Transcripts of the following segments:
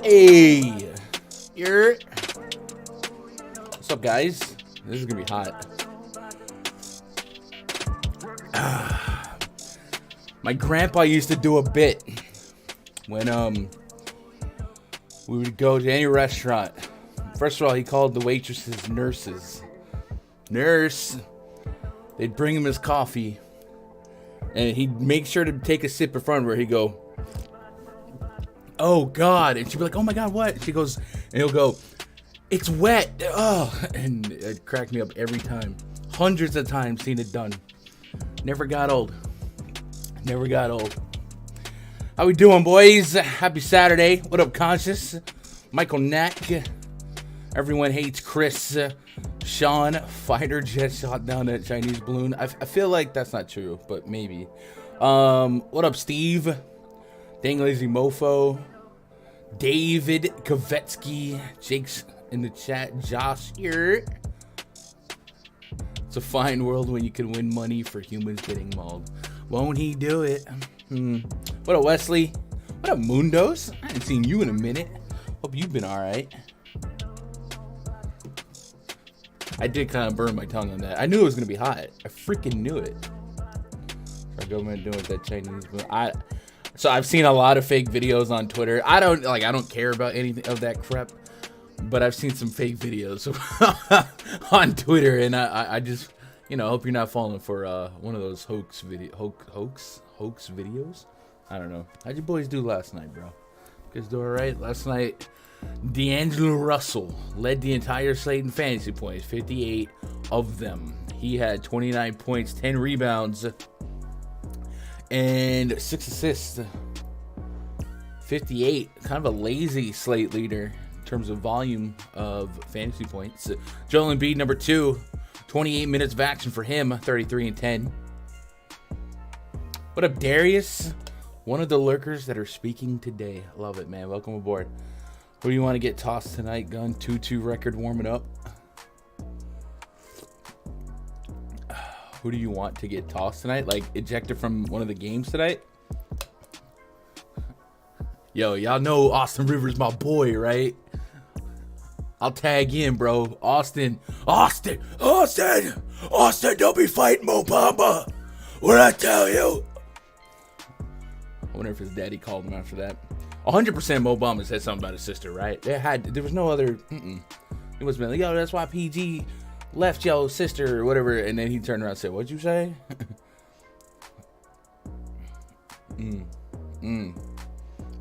Hey, what's up, guys? This is gonna be hot. My grandpa used to do a bit when we would go to any restaurant. First of all, he called the waitresses nurses. Nurse. They'd bring him his coffee, and he'd make sure to take a sip in front of her. He'd go, "Oh God," and she'd be like, "Oh my God, what?" She goes, and he'll go, "It's wet." Oh, and it cracked me up every time. Hundreds of times seen it done. Never got old. Never got old. How we doing, boys? Happy Saturday. What up, Conscious? Michael Knack. Everyone hates Chris. Sean, fighter jet shot down that Chinese balloon. I feel like that's not true, but maybe. What up, Steve? Dang Lazy Mofo. David Kavetsky. Jake's in the chat. Josh here. It's a fine world when you can win money for humans getting mauled. Won't he do it? What up, Wesley? What up, Mundos? I haven't seen you in a minute. Hope you've been alright. I did kind of burn my tongue on that. I knew it was going to be hot. I freaking knew it. Our government doing that Chinese. So I've seen a lot of fake videos on Twitter. I don't care about anything of that crap. But I've seen some fake videos on Twitter, and I just, hope you're not falling for one of those hoax videos. I don't know. How'd you boys do last night, bro? You guys do all right? Last night, D'Angelo Russell led the entire slate in fantasy points, 58 of them. He had 29 points, 10 rebounds, and 6 assists. 58, kind of a lazy slate leader in terms of volume of fantasy points. Joel Embiid, number 2, 28 minutes of action for him, 33 and 10. What up, Darius? One of the lurkers that are speaking today. Love it, man. Welcome aboard. Who do you want to get tossed tonight, Gun? 2-2 record warming up. Who do you want to get tossed tonight? Like, ejected from one of the games tonight? Yo, y'all know Austin Rivers my boy, right? I'll tag in, bro. Austin, don't be fighting Mo Bamba. What I tell you? I wonder if his daddy called him after that. 100% Mo Bamba said something about his sister, right? There was no other. It was like, yo, that's why PG left your sister or whatever. And then he turned around and said, "What'd you say?"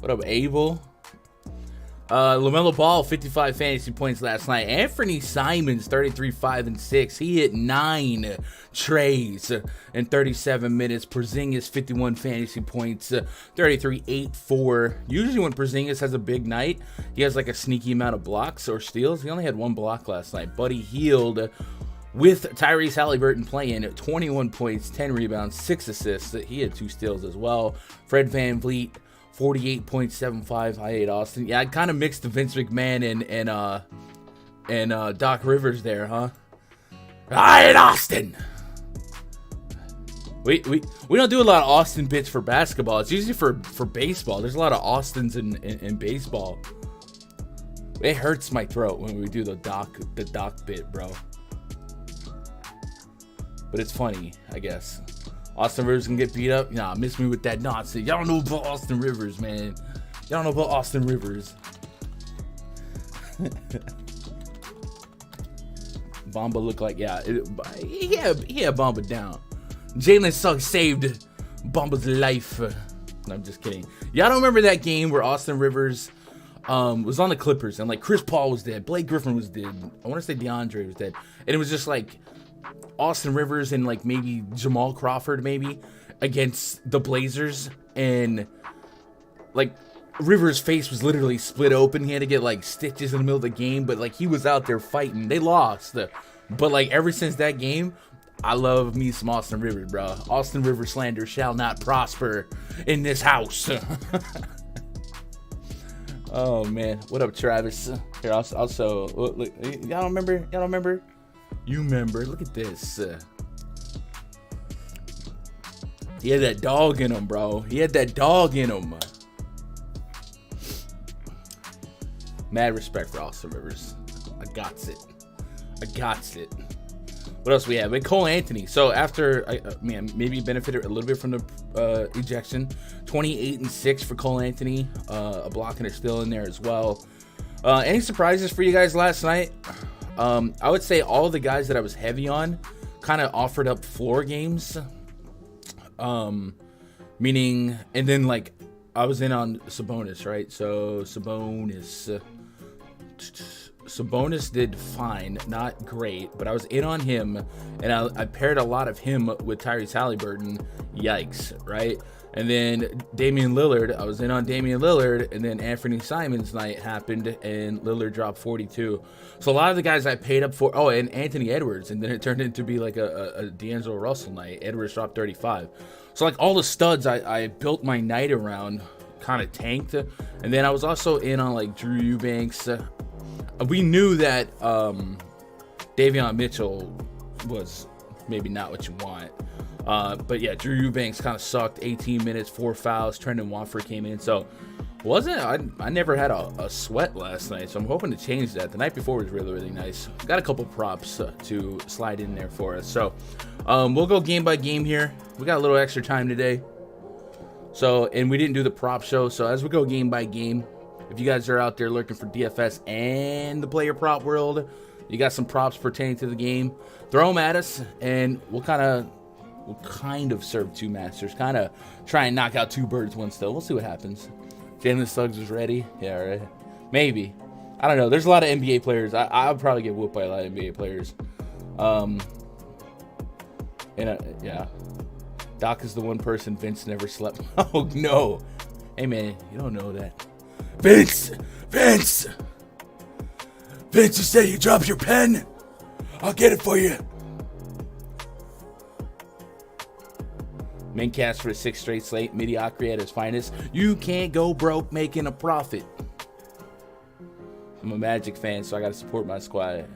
What up, Abel? LaMelo Ball, 55 fantasy points last night. Anthony Simons, 33, 5, and 6. He hit 9 trays in 37 minutes. Porzingis, 51 fantasy points, 33, 8, 4. Usually when Porzingis has a big night, he has like a sneaky amount of blocks or steals. He only had 1 block last night. Buddy Hield with Tyrese Halliburton playing, 21 points, 10 rebounds, 6 assists. He had 2 steals as well. Fred VanVleet, 48.75. I hate Austin. Yeah, I kind of mixed the Vince McMahon and Doc Rivers there, huh? I hate Austin. We don't do a lot of Austin bits for basketball. It's usually for baseball. There's a lot of Austins in baseball. It hurts my throat when we do the Doc bit, bro. But it's funny, I guess. Austin Rivers can get beat up. Nah, miss me with that nonsense. Y'all don't know about Austin Rivers, man. Y'all don't know about Austin Rivers. Bamba looked like, he had Bamba down. Jalen Suggs saved Bamba's life. No, I'm just kidding. Y'all don't remember that game where Austin Rivers was on the Clippers and like Chris Paul was dead, Blake Griffin was dead, I want to say DeAndre was dead, and it was just like Austin Rivers and like maybe Jamal Crawford maybe against the Blazers, and like Rivers' face was literally split open. He had to get like stitches in the middle of the game, but like he was out there fighting. They lost, but like ever since that game, I love me some Austin Rivers, bro. Austin Rivers slander shall not prosper in this house. Oh man, what up, Travis? Here, also, look, y'all remember? You remember? Look at this. He had that dog in him, bro. He had that dog in him. Mad respect for Austin Rivers. I got it. What else we have? We Cole Anthony. So after, maybe benefited a little bit from the ejection. 28 and 6 for Cole Anthony. A block and a steal in there as well. Any surprises for you guys last night? I would say all the guys that I was heavy on kind of offered up floor games. Meaning, and then like I was in on Sabonis, right? So Sabonis did fine, not great, but I was in on him, and I paired a lot of him with Tyrese Halliburton. Yikes, right? And then Damian Lillard, I was in on Damian Lillard, and then Anthony Simons night happened, and Lillard dropped 42. So a lot of the guys I paid up for, and Anthony Edwards, and then it turned into be like a D'Angelo Russell night. Edwards dropped 35. So like all the studs I built my night around kind of tanked, and then I was also in on like Drew Eubanks. We knew that Davion Mitchell was maybe not what you want. But yeah, Drew Eubanks kind of sucked. 18 minutes, 4 fouls. Trendon Watford came in. So I never had a sweat last night. So I'm hoping to change that. The night before was really, really nice. Got a couple props to slide in there for us. So we'll go game by game here. We got a little extra time today. So, and we didn't do the prop show. So as we go game by game, if you guys are out there looking for DFS and the player prop world, you got some props pertaining to the game, throw them at us, and we'll kind of serve two masters, kind of try and knock out two birds, one stone. We'll see what happens. Jalen Suggs is ready. Yeah, right. Maybe. I don't know. There's a lot of NBA players. I'll probably get whooped by a lot of NBA players. Yeah. Doc is the one person Vince never slept. Oh, no. Hey, man, you don't know that. Vince, you say you dropped your pen? I'll get it for you. Main cast for the 6th straight slate. Mediocrity at its finest. You can't go broke making a profit. I'm a Magic fan, so I got to support my squad.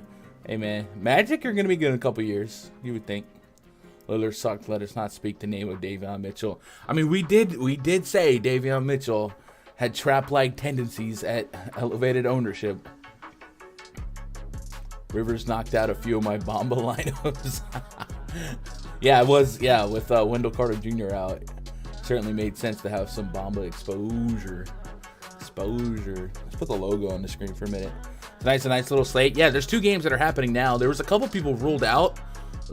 Hey, man. Magic are going to be good in a couple years, you would think. Lillard sucked. Let us not speak the name of Davion Mitchell. I mean, we did say Davion Mitchell had trap-like tendencies at elevated ownership. Rivers knocked out a few of my Bamba lineups. Yeah, it was. Yeah, with Wendell Carter Jr. out. certainly made sense to have some Bamba exposure. Let's put the logo on the screen for a minute. It's a nice little slate. Yeah, there's 2 games that are happening now. There was a couple people ruled out.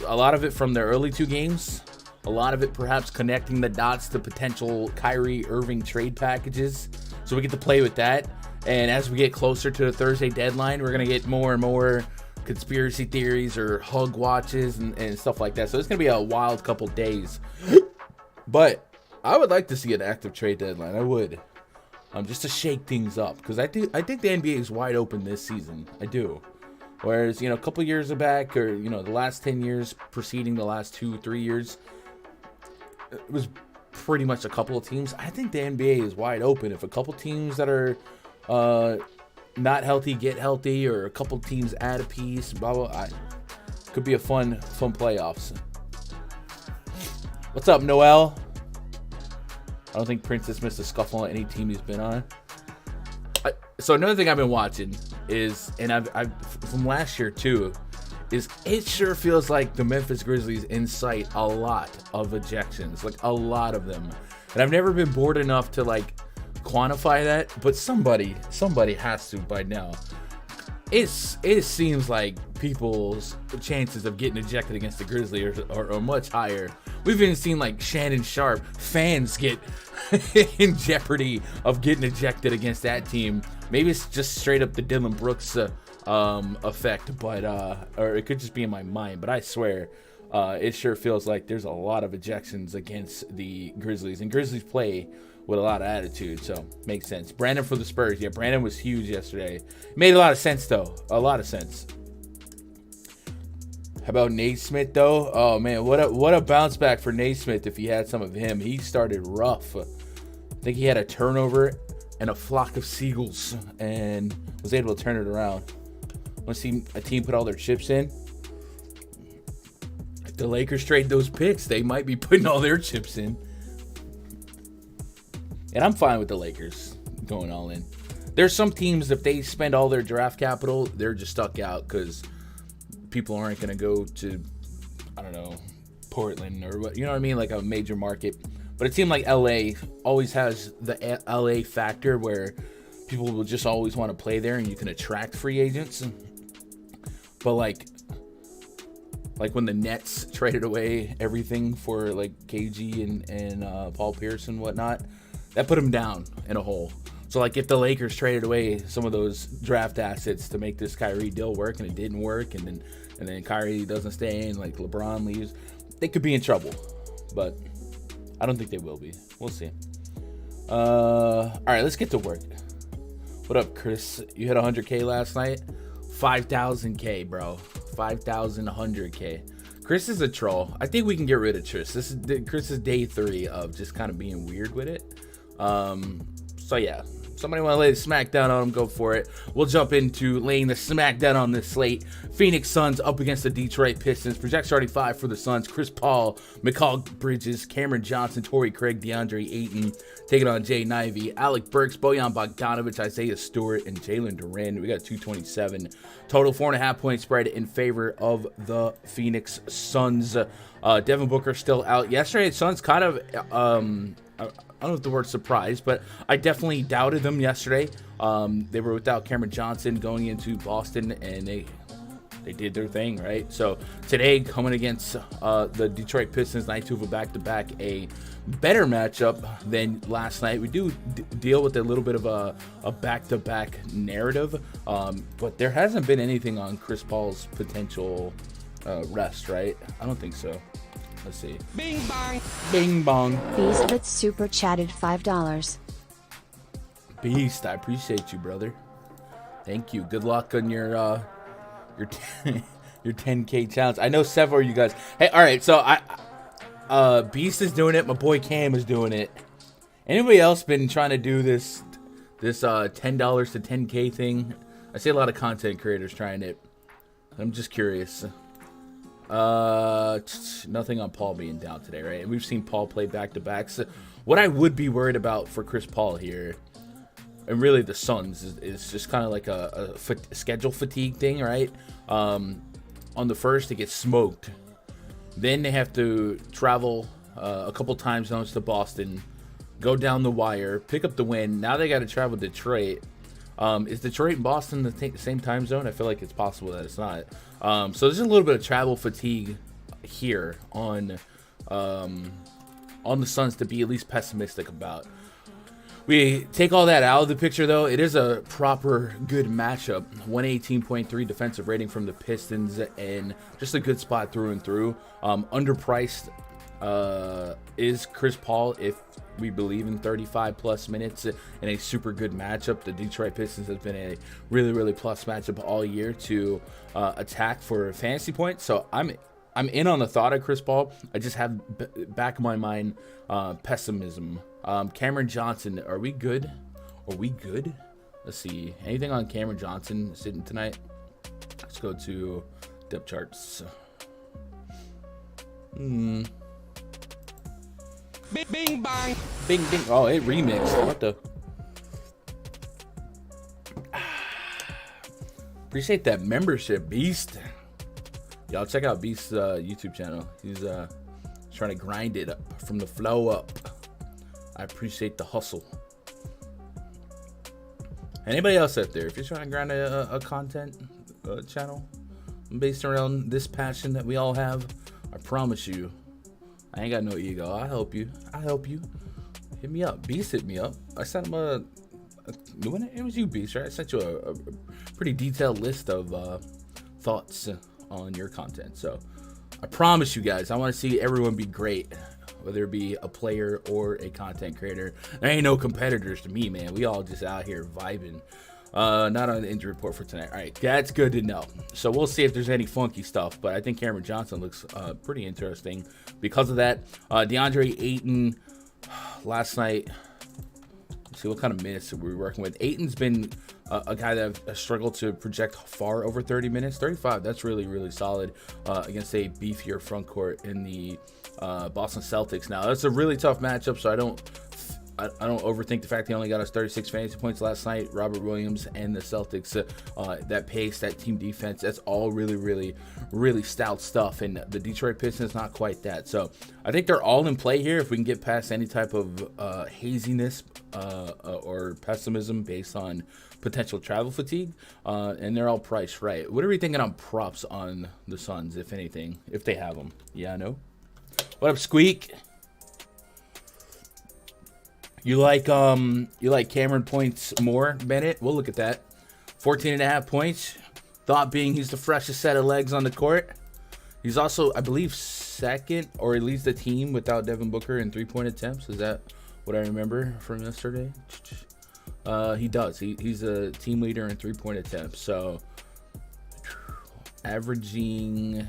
A lot of it from their early 2 games. A lot of it perhaps connecting the dots to potential Kyrie Irving trade packages. So we get to play with that. And as we get closer to the Thursday deadline, we're going to get more and more conspiracy theories or hug watches and stuff like that. So it's going to be a wild couple days. But I would like to see an active trade deadline. I would. Just to shake things up. Because I think the NBA is wide open this season. I do. Whereas, a couple years back, or, the last 10 years preceding the last 2-3 years, it was pretty much a couple of teams. I think the NBA is wide open. If a couple teams that are not healthy get healthy, or a couple teams add a piece, blah, blah, could be a fun playoffs. What's up, Noel? I don't think Princess missed a scuffle on any team he's been on. So another thing I've been watching is, and I've from last year too, is it sure feels like the Memphis Grizzlies incite a lot of ejections, like a lot of them. And I've never been bored enough to quantify that, but somebody has to by now. It seems like people's chances of getting ejected against the Grizzlies are much higher. We've even seen Shannon Sharp fans get in jeopardy of getting ejected against that team. Maybe it's just straight up the Dylan Brooks effect, but or it could just be in my mind. But I swear, it sure feels like there's a lot of ejections against the Grizzlies, and Grizzlies play with a lot of attitude, so makes sense. Brandon for the Spurs. Yeah, Brandon was huge yesterday. Made a lot of sense, though. A lot of sense. How about Naismith, though? Oh, man, what a bounce back for Naismith if he had some of him. He started rough. I think he had a turnover and a flock of seagulls and was able to turn it around. Want to see a team put all their chips in? If the Lakers trade those picks, they might be putting all their chips in. And I'm fine with the Lakers going all in. There's some teams, if they spend all their draft capital, they're just stuck out because people aren't going to go to, I don't know, Portland or what, you know what I mean? Like a major market. But it seemed like LA always has the LA factor where people will just always want to play there and you can attract free agents. But like when the Nets traded away everything for KG and Paul Pierce and whatnot, that put them down in a hole. So if the Lakers traded away some of those draft assets to make this Kyrie deal work and it didn't work, and then Kyrie doesn't stay in, LeBron leaves, they could be in trouble. But I don't think they will be. We'll see. All right, let's get to work. What up, Chris? You hit 100K last night? 5,000K, bro. 5,100K. Chris is a troll. I think we can get rid of Chris. Chris is day 3 of just kind of being weird with it. So yeah, somebody want to lay the smack down on him, go for it. We'll jump into laying the smack down on this slate. Phoenix Suns up against the Detroit Pistons. Project starting 5 for the Suns: Chris Paul, McCall Bridges, Cameron Johnson, Torrey Craig, DeAndre Ayton, taking on Jay Ivey, Alec Burks, Bojan Bogdanovic, Isaiah Stewart, and Jalen Duren. We got 227 total, 4.5 point spread in favor of the Phoenix Suns. Devin Booker still out. Yesterday, Suns kind of I don't know if the word surprised, but I definitely doubted them yesterday. They were without Cameron Johnson going into Boston, and they did their thing, right? So today, coming against the Detroit Pistons, night 2 of a back-to-back, a better matchup than last night. We do deal with a little bit of a back-to-back narrative, but there hasn't been anything on Chris Paul's potential rest, right? I don't think so. Let's see. Bing bong. Bing bong. Beast super chatted $5. Beast, I appreciate you, brother. Thank you. Good luck on your 10K challenge. I know several of you guys. Hey, all right. So Beast is doing it. My boy Cam is doing it. Anybody else been trying to do this $10 to 10K thing? I see a lot of content creators trying it. I'm just curious. Nothing on Paul being down today, right? And we've seen Paul play back-to-backs. What I would be worried about for Chris Paul here, and really the Suns, is just kind of like a schedule fatigue thing, right? On the first, they get smoked. Then they have to travel a couple time zones to Boston, go down the wire, pick up the win. Now they got to travel to Detroit. Is Detroit and Boston the same time zone? I feel like it's possible that it's not. So there's a little bit of travel fatigue here on the Suns to be at least pessimistic about. We take all that out of the picture, though. It is a proper good matchup. 118.3 defensive rating from the Pistons, and just a good spot through and through. Underpriced is Chris Paul, if we believe in 35 plus minutes in a super good matchup. The Detroit Pistons has been a really, really plus matchup all year to attack for fantasy points. So I'm in on the thought of Chris Paul. I just have back of my mind pessimism. Cameron Johnson, are we good? Are we good? Let's see. Anything on Cameron Johnson sitting tonight? Let's go to depth charts. Bing, bing, bang. Bing, bing. Oh, it remixed. What the? Appreciate that membership, Beast. Y'all check out Beast's YouTube channel. He's trying to grind it up from the flow up. I appreciate the hustle. Anybody else out there, if you're trying to grind a content channel based around this passion that we all have, I promise you, I ain't got no ego. I'll help you. Hit me up. Beast hit me up. I sent him it was you, Beast, right? I sent you a pretty detailed list of thoughts on your content. So I promise you guys, I want to see everyone be great, whether it be a player or a content creator. There ain't no competitors to me, man. We all just out here vibing. Not on the injury report for tonight. All right, that's good to know. So we'll see if there's any funky stuff, but I think Cameron Johnson looks pretty interesting because of that. DeAndre Ayton last night. Let's see what kind of minutes we're working with. Ayton's been a guy that I've struggled to project far over 30 minutes. 35, that's really, really solid against a beefier front court in the Boston Celtics. Now, that's a really tough matchup, so I don't overthink the fact he only got us 36 fantasy points last night. Robert Williams and the Celtics, that pace, that team defense, that's all really, really, really stout stuff. And the Detroit Pistons, not quite that. So I think they're all in play here if we can get past any type of haziness or pessimism based on potential travel fatigue. And they're all priced right. What are we thinking on props on the Suns, if anything, if they have them? Yeah, I know. What up, Squeak? You like Cameron points more, Bennett? We'll look at that. 14.5 points. Thought being he's the freshest set of legs on the court. He's also, I believe, second, or he leads the team without Devin Booker in 3-point attempts. Is that what I remember from yesterday? He does. He's a team leader in 3-point attempts. So averaging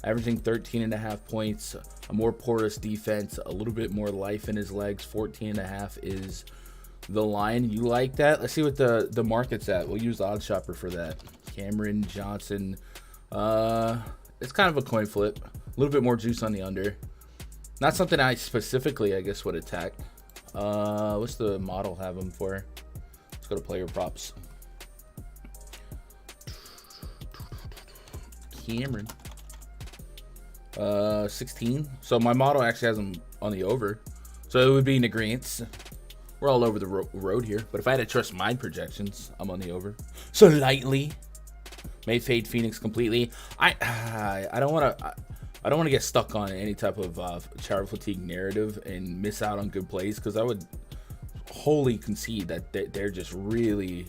13.5 points, a more porous defense, a little bit more life in his legs. 14.5 is the line. You like that? Let's see what the market's at. We'll use the odd shopper for that. Cameron Johnson. It's kind of a coin flip. A little bit more juice on the under. Not something I specifically, I guess, would attack. What's the model have him for? Let's go to player props. Cameron. 16. So my model actually has him on the over. So it would be in agreement. We're all over the road here. But if I had to trust my projections, I'm on the over. So lightly. May fade Phoenix completely. I don't want to get stuck on any type of travel fatigue narrative and miss out on good plays, because I would wholly concede that they're just really,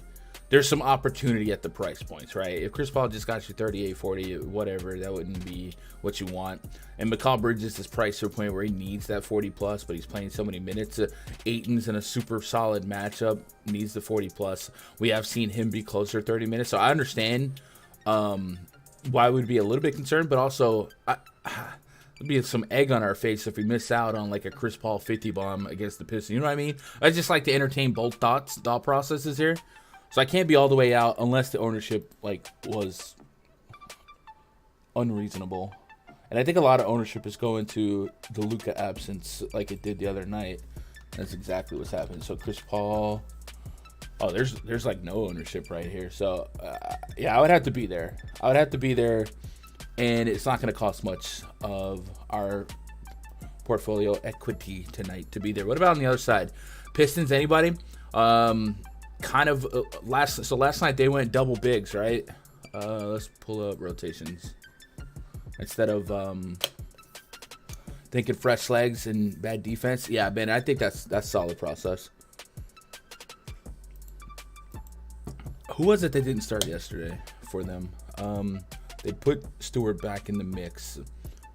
there's some opportunity at the price points, right? If Chris Paul just got you 38, 40, whatever, that wouldn't be what you want. And Mikal Bridges is priced to a point where he needs that 40 plus, but he's playing so many minutes. Ayton's in a super solid matchup, needs the 40 plus. We have seen him be closer to 30 minutes, so I understand why we'd be a little bit concerned, but also there'd be some egg on our face if we miss out on like a Chris Paul 50 bomb against the Pistons. You know what I mean? I just like to entertain both thought processes here. So I can't be all the way out unless the ownership was unreasonable. And I think a lot of ownership is going to the Luka absence like it did the other night. That's exactly what's happening. So Chris Paul. Oh, there's like no ownership right here. So, yeah, I would have to be there. And it's not going to cost much of our portfolio equity tonight to be there. What about on the other side? Pistons, anybody? Last night they went double bigs, right? Let's pull up rotations instead of thinking fresh legs and bad defense. Yeah, man, I think that's solid process. Who was it that didn't start yesterday for them? They put Stewart back in the mix.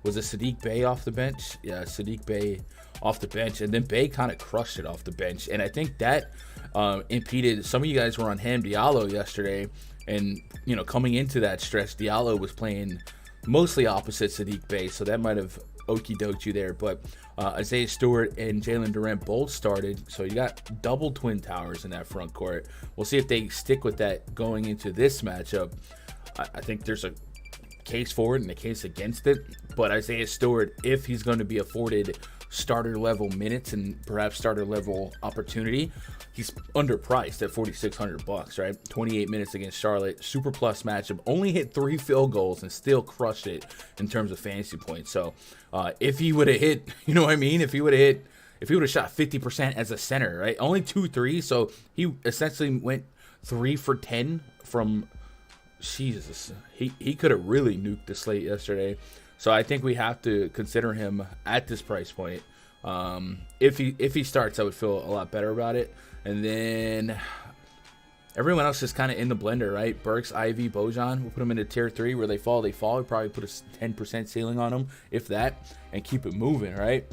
Was it Sadiq Bey off the bench? Yeah, Sadiq Bey off the bench. And then Bey kind of crushed it off the bench. And I think that impeded. Some of you guys were on Ham Diallo yesterday. And, coming into that stretch, Diallo was playing mostly opposite Sadiq Bey. So that might have okey-doked you there. But Isaiah Stewart and Jalen Durant both started. So you got double twin towers in that front court. We'll see if they stick with that going into this matchup. I think there's a case for it and a case against it. But Isaiah Stewart, if he's going to be afforded starter level minutes and perhaps starter level opportunity, he's underpriced at $4,600, right? 28 minutes against Charlotte, super plus matchup, only hit 3 field goals and still crushed it in terms of fantasy points. So if he would have hit, if he would have shot 50% as a center, right? Only 2 threes, so he essentially went 3 for 10 from Jesus. He could have really nuked the slate yesterday. So I think we have to consider him at this price point. If he starts, I would feel a lot better about it. And then everyone else is kind of in the blender, right? Burks, Ivy, Bojan. We'll put them into tier 3 where they fall. We'll probably put a 10% ceiling on them, if that, and keep it moving, right?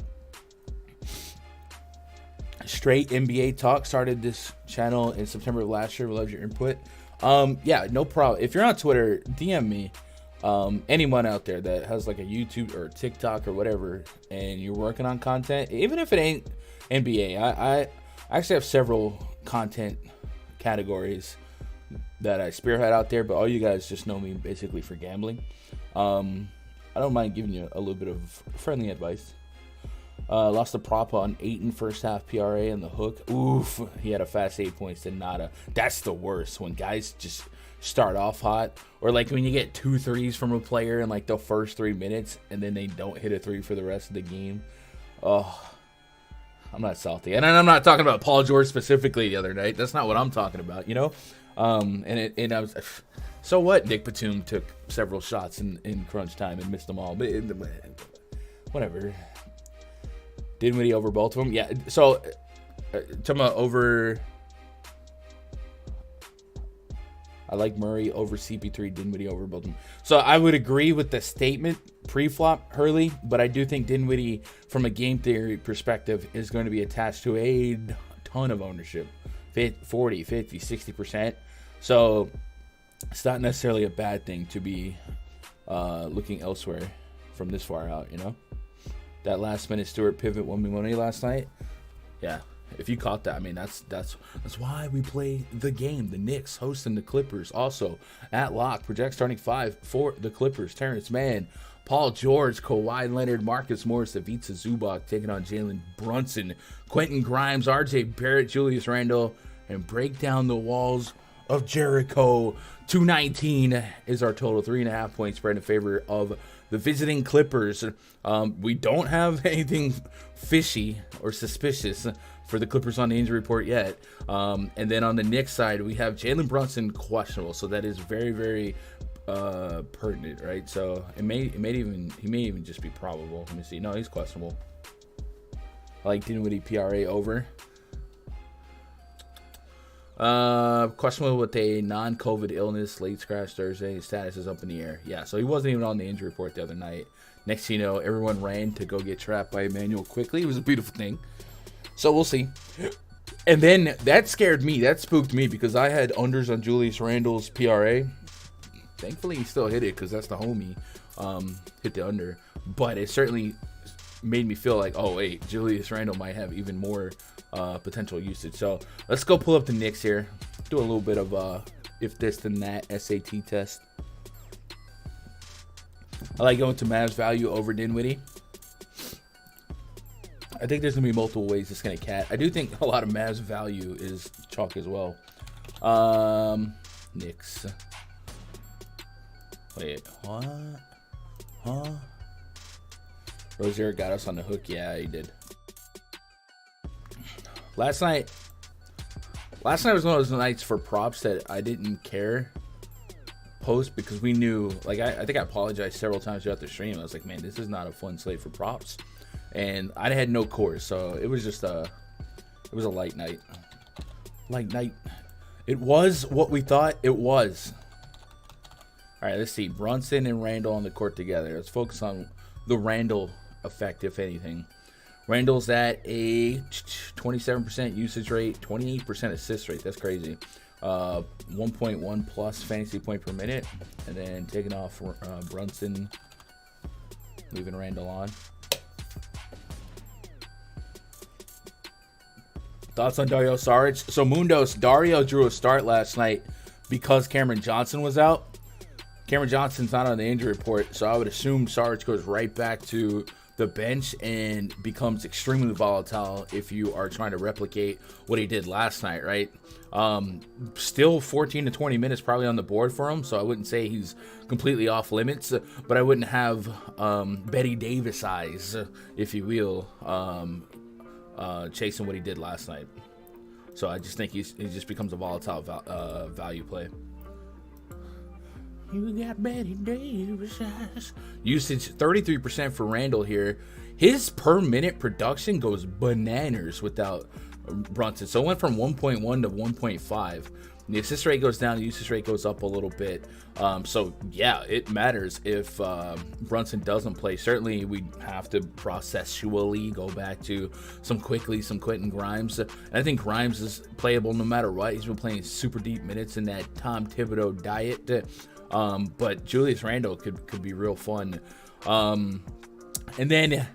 Straight NBA talk. Started this channel in September of last year. We love your input. Yeah, no problem. If you're on Twitter, DM me. Anyone out there that has like a YouTube or TikTok or whatever, and you're working on content, even if it ain't NBA, I actually have several content categories that I spearhead out there, but all you guys just know me basically for gambling. I don't mind giving you a little bit of friendly advice. Lost the prop on Ayton first half PRA and the hook. Oof, he had a fast 8 points to nada. That's the worst, when guys just start off hot, or like when you get 2 threes from a player in like the first 3 minutes and then they don't hit a 3 for the rest of the game. Oh, I'm not salty. And I'm not talking about Paul George specifically the other night. That's not what I'm talking about, and I was, so what? Nick Batum took several shots in crunch time and missed them all, but whatever. Dinwiddie over both of them. Yeah, so talking about over, I like Murray over CP3, Dinwiddie over both of them. So I would agree with the statement pre-flop, Hurley, but I do think Dinwiddie, from a game theory perspective, is going to be attached to a ton of ownership, 40, 50, 60%. So it's not necessarily a bad thing to be looking elsewhere from this far out, That last minute Stewart pivot won me money last night. Yeah, if you caught that, I mean, that's why we play the game. The Knicks hosting the Clippers. Also at lock, project starting 5 for the Clippers. Terrence Mann, Paul George, Kawhi Leonard, Marcus Morris, Ivica Zubac taking on Jalen Brunson, Quentin Grimes, RJ Barrett, Julius Randle, and break down the walls of Jericho. 219 is our total. 3.5 point spread in favor of the visiting Clippers. We don't have anything fishy or suspicious for the Clippers on the injury report yet. And then on the Knicks side, we have Jalen Brunson questionable. So that is very, very pertinent, right? So he may even just be probable. Let me see. No, he's questionable. I like Dinwiddie PRA over. Questionable with a non-COVID illness, late scratch Thursday. His status is up in the air. Yeah, so he wasn't even on the injury report the other night. Next thing you know, everyone ran to go get trapped by Emmanuel quickly. It was a beautiful thing. So we'll see. And then that scared me. That spooked me because I had unders on Julius Randle's PRA. Thankfully, he still hit it because that's the homie. Hit the under. But it certainly made me feel like, oh, wait, Julius Randle might have even more potential usage. So let's go pull up the Knicks here. Do a little bit of if this then that SAT test. I like going to Mavs value over Dinwiddie. I think there's going to be multiple ways it's going to cat. I do think a lot of Mavs value is chalk as well. Knicks. Wait, what? Huh? Rozier got us on the hook. Yeah, he did. Last night was one of those nights for props that I didn't care post because we knew, like, I think I apologized several times throughout the stream. I was like, man, this is not a fun slate for props. And I had no cores, so it was just it was a light night. Light night. It was what we thought it was. All right, let's see. Brunson and Randle on the court together. Let's focus on the Randle effect, if anything. Randle's at a 27% usage rate, 28% assist rate. That's crazy. 1.1 plus fantasy point per minute. And then taking off Brunson, leaving Randle on. Thoughts on Dario Saric? So Mundos, Dario drew a start last night because Cameron Johnson was out. Cameron Johnson's not on the injury report, so I would assume Saric goes right back to the bench and becomes extremely volatile if you are trying to replicate what he did last night, right? Still 14 to 20 minutes probably on the board for him, so I wouldn't say he's completely off limits, but I wouldn't have Betty Davis eyes, if you will, chasing what he did last night. So I just think he just becomes a volatile value play. You got Betty Davis eyes. Usage 33% for Randle here. His per minute production goes bananas without Brunson. So it went from 1.1 to 1.5. The assist rate goes down, the usage rate goes up a little bit. So yeah, it matters if Brunson doesn't play. Certainly we have to processually go back to some Quentin Grimes. And I think Grimes is playable no matter what. He's been playing super deep minutes in that Tom Thibodeau diet. But Julius Randle could be real fun. And then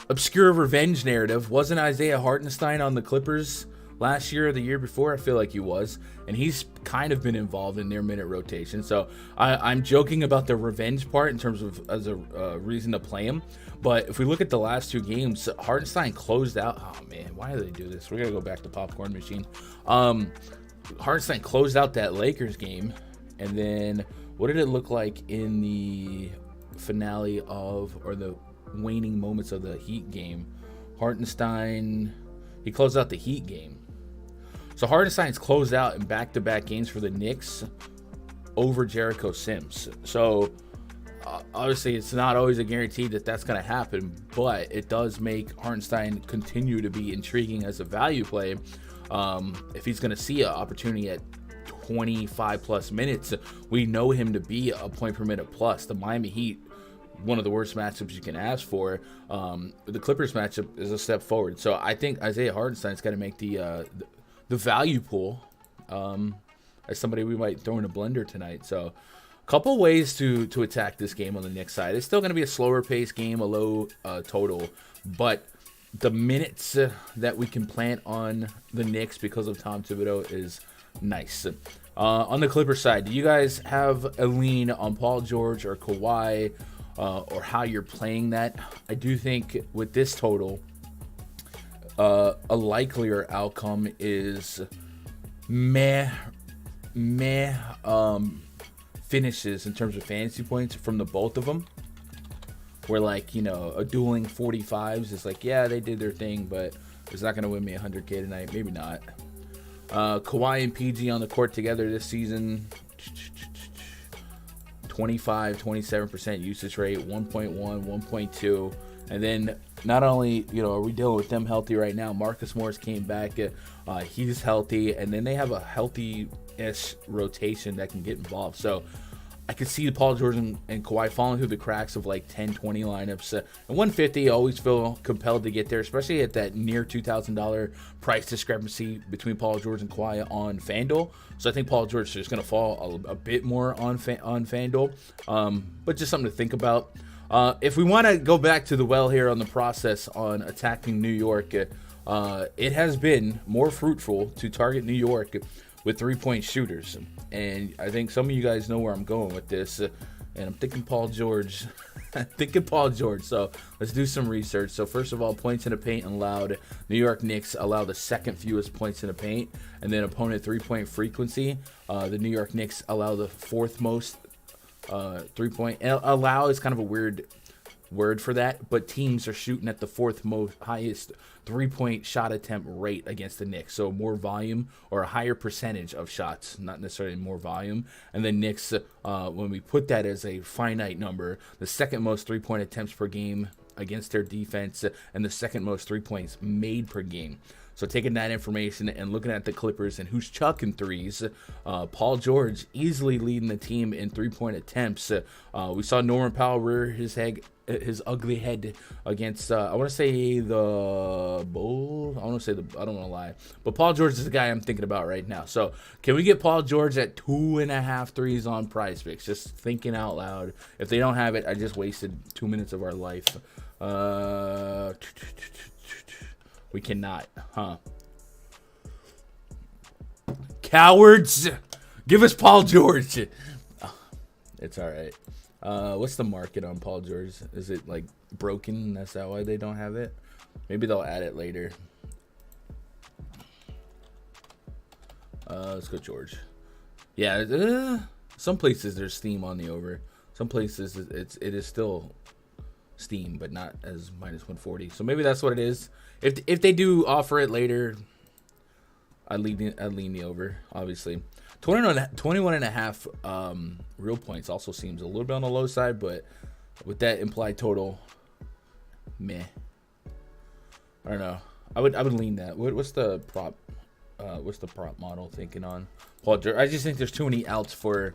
obscure revenge narrative. Wasn't Isaiah Hartenstein on the Clippers last year or the year before? I feel like he was. And he's kind of been involved in their minute rotation. So I'm joking about the revenge part in terms of as a reason to play him. But if we look at the last two games, Hartenstein closed out. Oh, man, why do they do this? We're going to go back to popcorn machine. Hartenstein closed out that Lakers game. And then what did it look like in the finale of, or the waning moments of the Heat game? Hartenstein, he closed out the Heat game. So Hartenstein's closed out in back-to-back games for the Knicks over Jericho Sims. So obviously it's not always a guarantee that that's going to happen, but it does make Hartenstein continue to be intriguing as a value play. If he's going to see an opportunity at 25 plus minutes, we know him to be a point per minute plus. The Miami Heat, one of the worst matchups you can ask for. The Clippers matchup is a step forward. So I think Isaiah Hartenstein's got to make the value pool as somebody we might throw in a blender tonight. So a couple ways to attack this game on the Knicks side. It's still going to be a slower pace game, a low total, but the minutes that we can plant on the Knicks because of Tom Thibodeau is nice. On the Clippers side, do you guys have a lean on Paul George or Kawhi, or how you're playing that? I do think with this total, a likelier outcome is finishes in terms of fantasy points from the both of them. Where, like, you know, a dueling 45s is like, yeah, they did their thing, but it's not going to win me 100K tonight. Maybe not. Kawhi and PG on the court together this season, 27% usage rate, 1.1, 1.2. And then not only, you know, are we dealing with them healthy right now, Marcus Morris came back. He's healthy. And then they have a healthy-ish rotation that can get involved. So I could see Paul George and Kawhi falling through the cracks of like 10, 20 lineups. And 150, I always feel compelled to get there, especially at that near $2,000 price discrepancy between Paul George and Kawhi on FanDuel. So I think Paul George is going to fall a bit more on FanDuel. But just something to think about. If we want to go back to the well here on the process on attacking New York, it has been more fruitful to target New York with three-point shooters. And I think some of you guys know where I'm going with this. And I'm thinking Paul George. So let's do some research. So first of all, points in the paint allowed. New York Knicks allow the second fewest points in the paint. And then opponent three-point frequency. The New York Knicks allow the fourth most three-point. Allow is kind of a weird word for that, but teams are shooting at the fourth most highest 3-point shot attempt rate against the Knicks. So more volume or a higher percentage of shots, not necessarily more volume. And the Knicks, when we put that as a finite number, the second most 3-point attempts per game against their defense and the second most 3 points made per game. So taking that information and looking at the Clippers and who's chucking threes, Paul George easily leading the team in 3-point attempts. We saw Norman Powell rear his ugly head against, I want to say the Bulls. I don't want to lie. But Paul George is the guy I'm thinking about right now. So can we get Paul George at 2.5 threes on PrizePicks? Just thinking out loud. If they don't have it, I just wasted 2 minutes of our life. We cannot, huh? Cowards! Give us Paul George! Oh, it's alright. What's the market on Paul George? Is it like broken? That's that why they don't have it? Maybe they'll add it later. Let's go George. Yeah, some places there's steam on the over. Some places it is still steam, but not as minus 140. So maybe that's what it is. If they do offer it later, I'd lean the over, obviously. 21.5 real points also seems a little bit on the low side, but with that implied total, meh. I don't know. I would lean that. What's the prop? What's the prop model thinking on Paul George? I just think there's too many outs for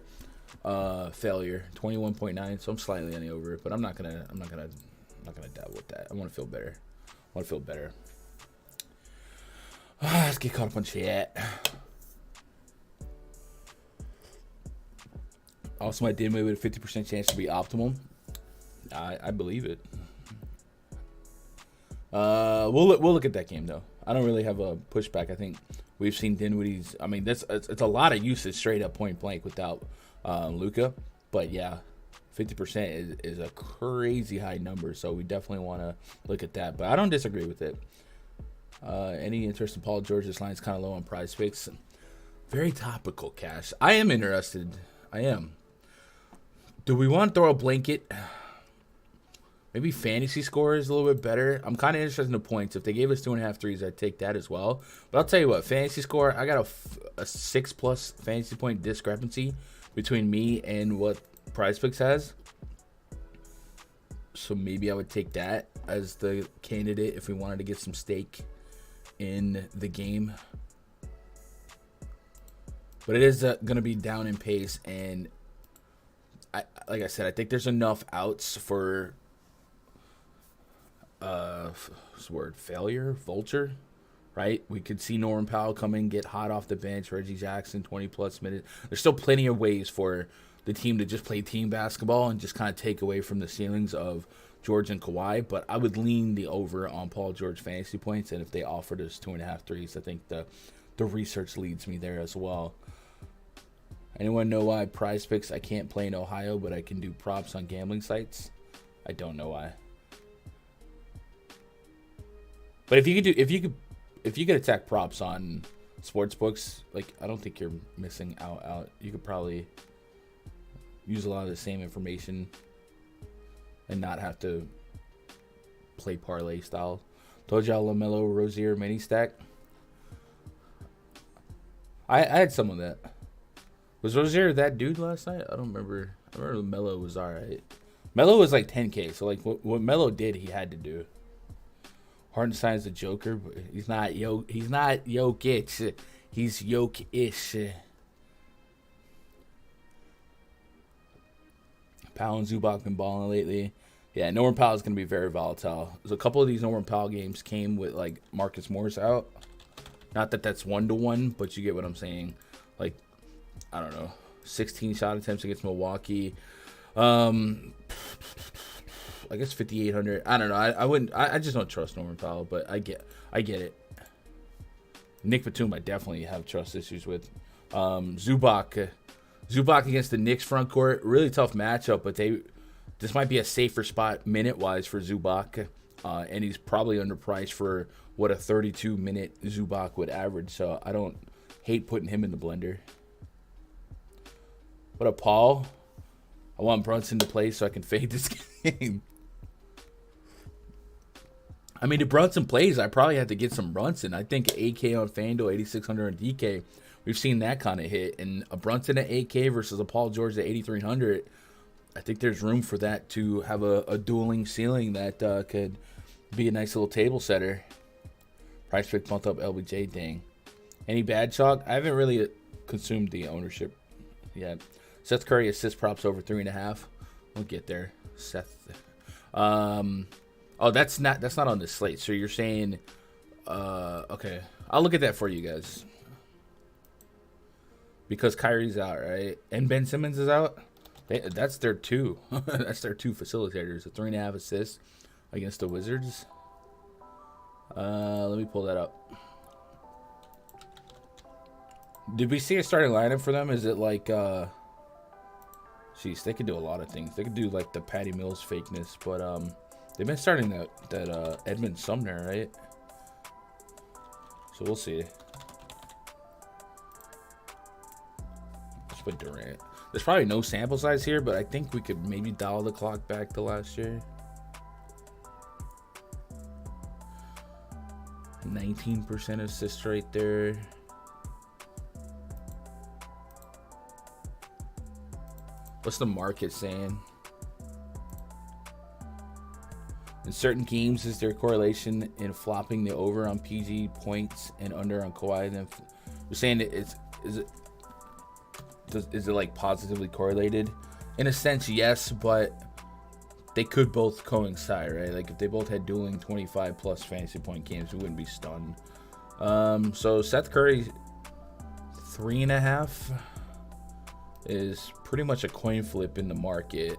failure. 21.9, so I'm slightly on the over, but I'm not gonna dabble with that. I want to feel better. Let's get caught up on chat. Also, my Dinwiddie with a 50% chance to be optimal. I believe it. We'll look at that game though. I don't really have a pushback. I think we've seen Dinwiddie's. I mean, it's a lot of usage straight up point blank without Luka, but yeah, 50% is a crazy high number. So we definitely want to look at that. But I don't disagree with it. Any interest in Paul George's line is kind of low on PrizePicks. Very topical, Cash. I am interested. I am. Do we want to throw a blanket? Maybe fantasy score is a little bit better. I'm kind of interested in the points. If they gave us 2.5 threes, I'd take that as well. But I'll tell you what, fantasy score, I got a 6+ fantasy point discrepancy between me and what PrizePicks has. So maybe I would take that as the candidate if we wanted to get some stake in the game. But it is going to be down in pace, and like I said, I think there's enough outs for vulture, right? We could see Norman Powell come in, get hot off the bench, Reggie Jackson 20+ minutes. There's still plenty of ways for the team to just play team basketball and just kind of take away from the ceilings of George and Kawhi, but I would lean the over on Paul George fantasy points, and if they offered us 2.5 threes, I think the research leads me there as well. Anyone know why PrizePicks I can't play in Ohio, but I can do props on gambling sites? I don't know why. But if you could attack props on sports books, like I don't think you're missing out. You could probably use a lot of the same information and not have to play parlay style. Told y'all LaMelo Rozier mini stack. I had some of that. Was Rozier that dude last night? I don't remember. I remember Melo was alright. Melo was like 10K, so like what Melo did, he had to do. Hartenstein's a joker, but he's not Jokic. He's Jokic. Powell and Zubac been balling lately. Yeah, Norman Powell is going to be very volatile. So a couple of these Norman Powell games came with like Marcus Morris out. Not that that's 1-to-1, but you get what I'm saying. Like, I don't know, 16 shot attempts against Milwaukee. I guess 5,800. I don't know. I wouldn't. I just don't trust Norman Powell, but I get it. Nick Batum, I definitely have trust issues with. Zubac against the Knicks front court, really tough matchup, but this might be a safer spot minute wise for Zubac, and he's probably underpriced for what a 32-minute Zubac would average. So I don't hate putting him in the blender. What up, Paul? I want Brunson to play so I can fade this game. I mean, if Brunson plays, I probably have to get some Brunson. I think 8K on FanDuel, 8,600 on DK. We've seen that kind of hit. And a Brunson at 8K versus a Paul George at 8,300, I think there's room for that to have a dueling ceiling that could be a nice little table setter. PrizePicks bumped up LBJ, dang. Any bad chalk? I haven't really consumed the ownership yet. Seth Curry assist props over 3.5. We'll get there. Seth. Oh, that's not on the slate. So you're saying, okay, I'll look at that for you guys. Because Kyrie's out, right? And Ben Simmons is out. That's their two. That's their two facilitators. A 3.5 assists against the Wizards. Let me pull that up. Did we see a starting lineup for them? Is it like, jeez, they could do a lot of things. They could do like the Patty Mills fakeness, but they've been starting that Edmund Sumner, right? So we'll see. Let's put Durant. There's probably no sample size here, but I think we could maybe dial the clock back to last year. 19% assist right there. What's the market saying? In certain games, is there correlation in flopping the over on PG points and under on Kawhi? Then we're saying is it like positively correlated? In a sense, yes, but they could both coincide, right? Like if they both had dueling 25 plus fantasy point games, we wouldn't be stunned. So Seth Curry 3.5 is pretty much a coin flip in the market.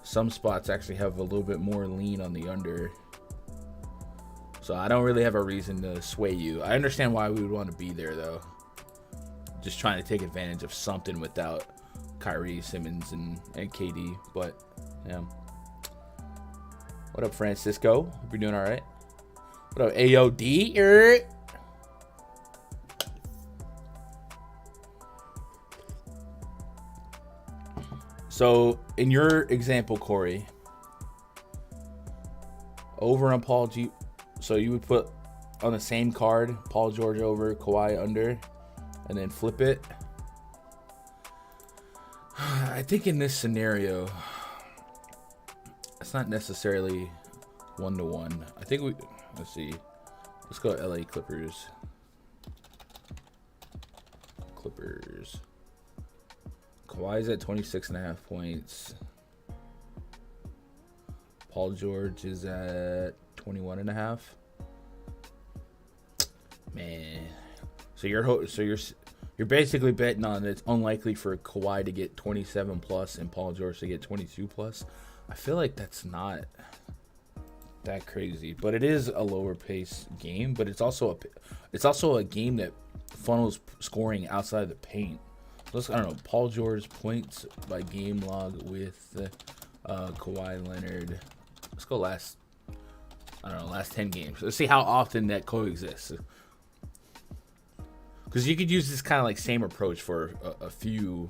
Some spots actually have a little bit more lean on the under. So I don't really have a reason to sway you. I understand why we would want to be there though. Just trying to take advantage of something without Kyrie, Simmons, and KD. But yeah. What up, Francisco? Hope you're doing all right. What up, AOD? So, in your example, Corey, over on Paul G. So, you would put on the same card, Paul George over, Kawhi under, and then flip it. I think in this scenario, it's not necessarily 1-to-1. I think let's see. Let's go LA Clippers. Kawhi's at 26.5 points. Paul George is at 21.5. Man, so you're basically betting on it's unlikely for Kawhi to get 27 plus and Paul George to get 22 plus. I feel like that's not that crazy, but it is a lower pace game. But it's also a game that funnels scoring outside the paint. I don't know, Paul George points by game log with Kawhi Leonard. Let's go last 10 games. Let's see how often that coexists. Because you could use this kind of like same approach for a few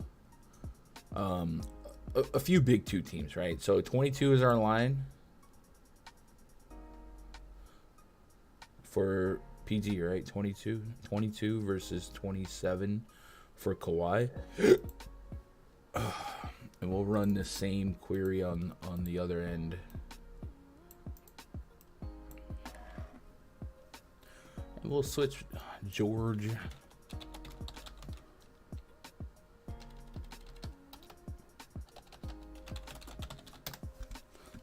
big two teams, right? So 22 is our line for PG, right? 22 versus 27 for Kawhi. And we'll run the same query on the other end. And we'll switch George.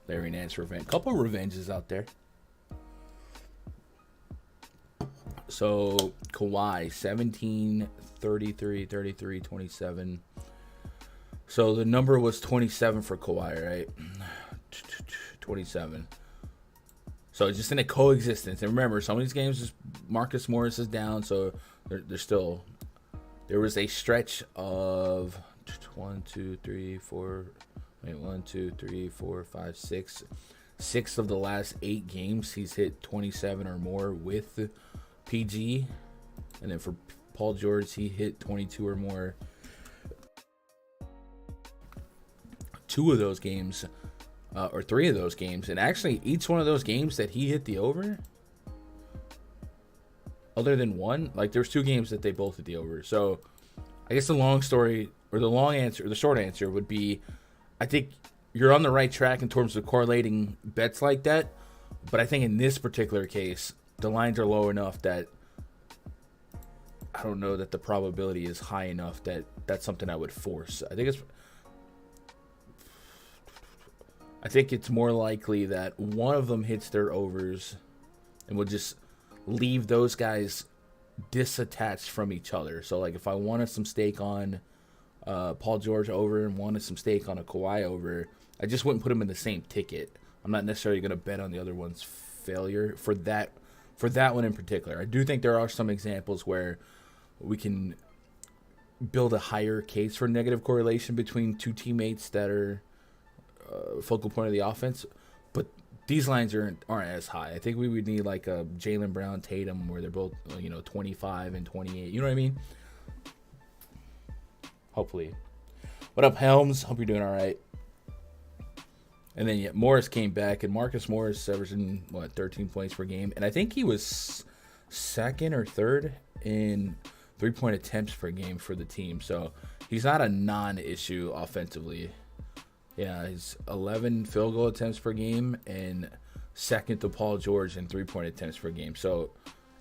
Larry Nance revenge. Couple revenges out there. So Kawhi 17, 33, 33, 27. So the number was 27 for Kawhi, right? 27. So it's just in a coexistence. And remember, some of these games, Marcus Morris is down, so they're still. There was a stretch of 1, 2, 3, 4. Wait, 1, 2, 3, 4, 5, 6. 6 of the last 8 games, he's hit 27 or more with PG. And then for Paul George, he hit 22 or more. 2 of those games, or 3 of those games. And actually, each one of those games that he hit the over, other than one, like there's 2 games that they both hit the over. So I guess the short answer would be, I think you're on the right track in terms of correlating bets like that. But I think in this particular case, the lines are low enough that I don't know that the probability is high enough that that's something I would force. I think it's more likely that one of them hits their overs and will just leave those guys disattached from each other. So, like, if I wanted some stake on Paul George over and wanted some stake on a Kawhi over, I just wouldn't put them in the same ticket. I'm not necessarily going to bet on the other one's failure for that one in particular. I do think there are some examples where we can build a higher case for negative correlation between 2 teammates that are focal point of the offense, but these lines aren't as high. I think we would need like a Jaylen Brown Tatum where they're both 25 and 28. You know what I mean? Hopefully. What up, Helms? Hope you're doing all right. And then Morris came back, and Marcus Morris averaging 13 points per game, and I think he was 2nd or 3rd in 3-point attempts per game for the team. So he's not a non-issue offensively. Yeah, he's 11 field goal attempts per game and 2nd to Paul George in 3-point attempts per game. So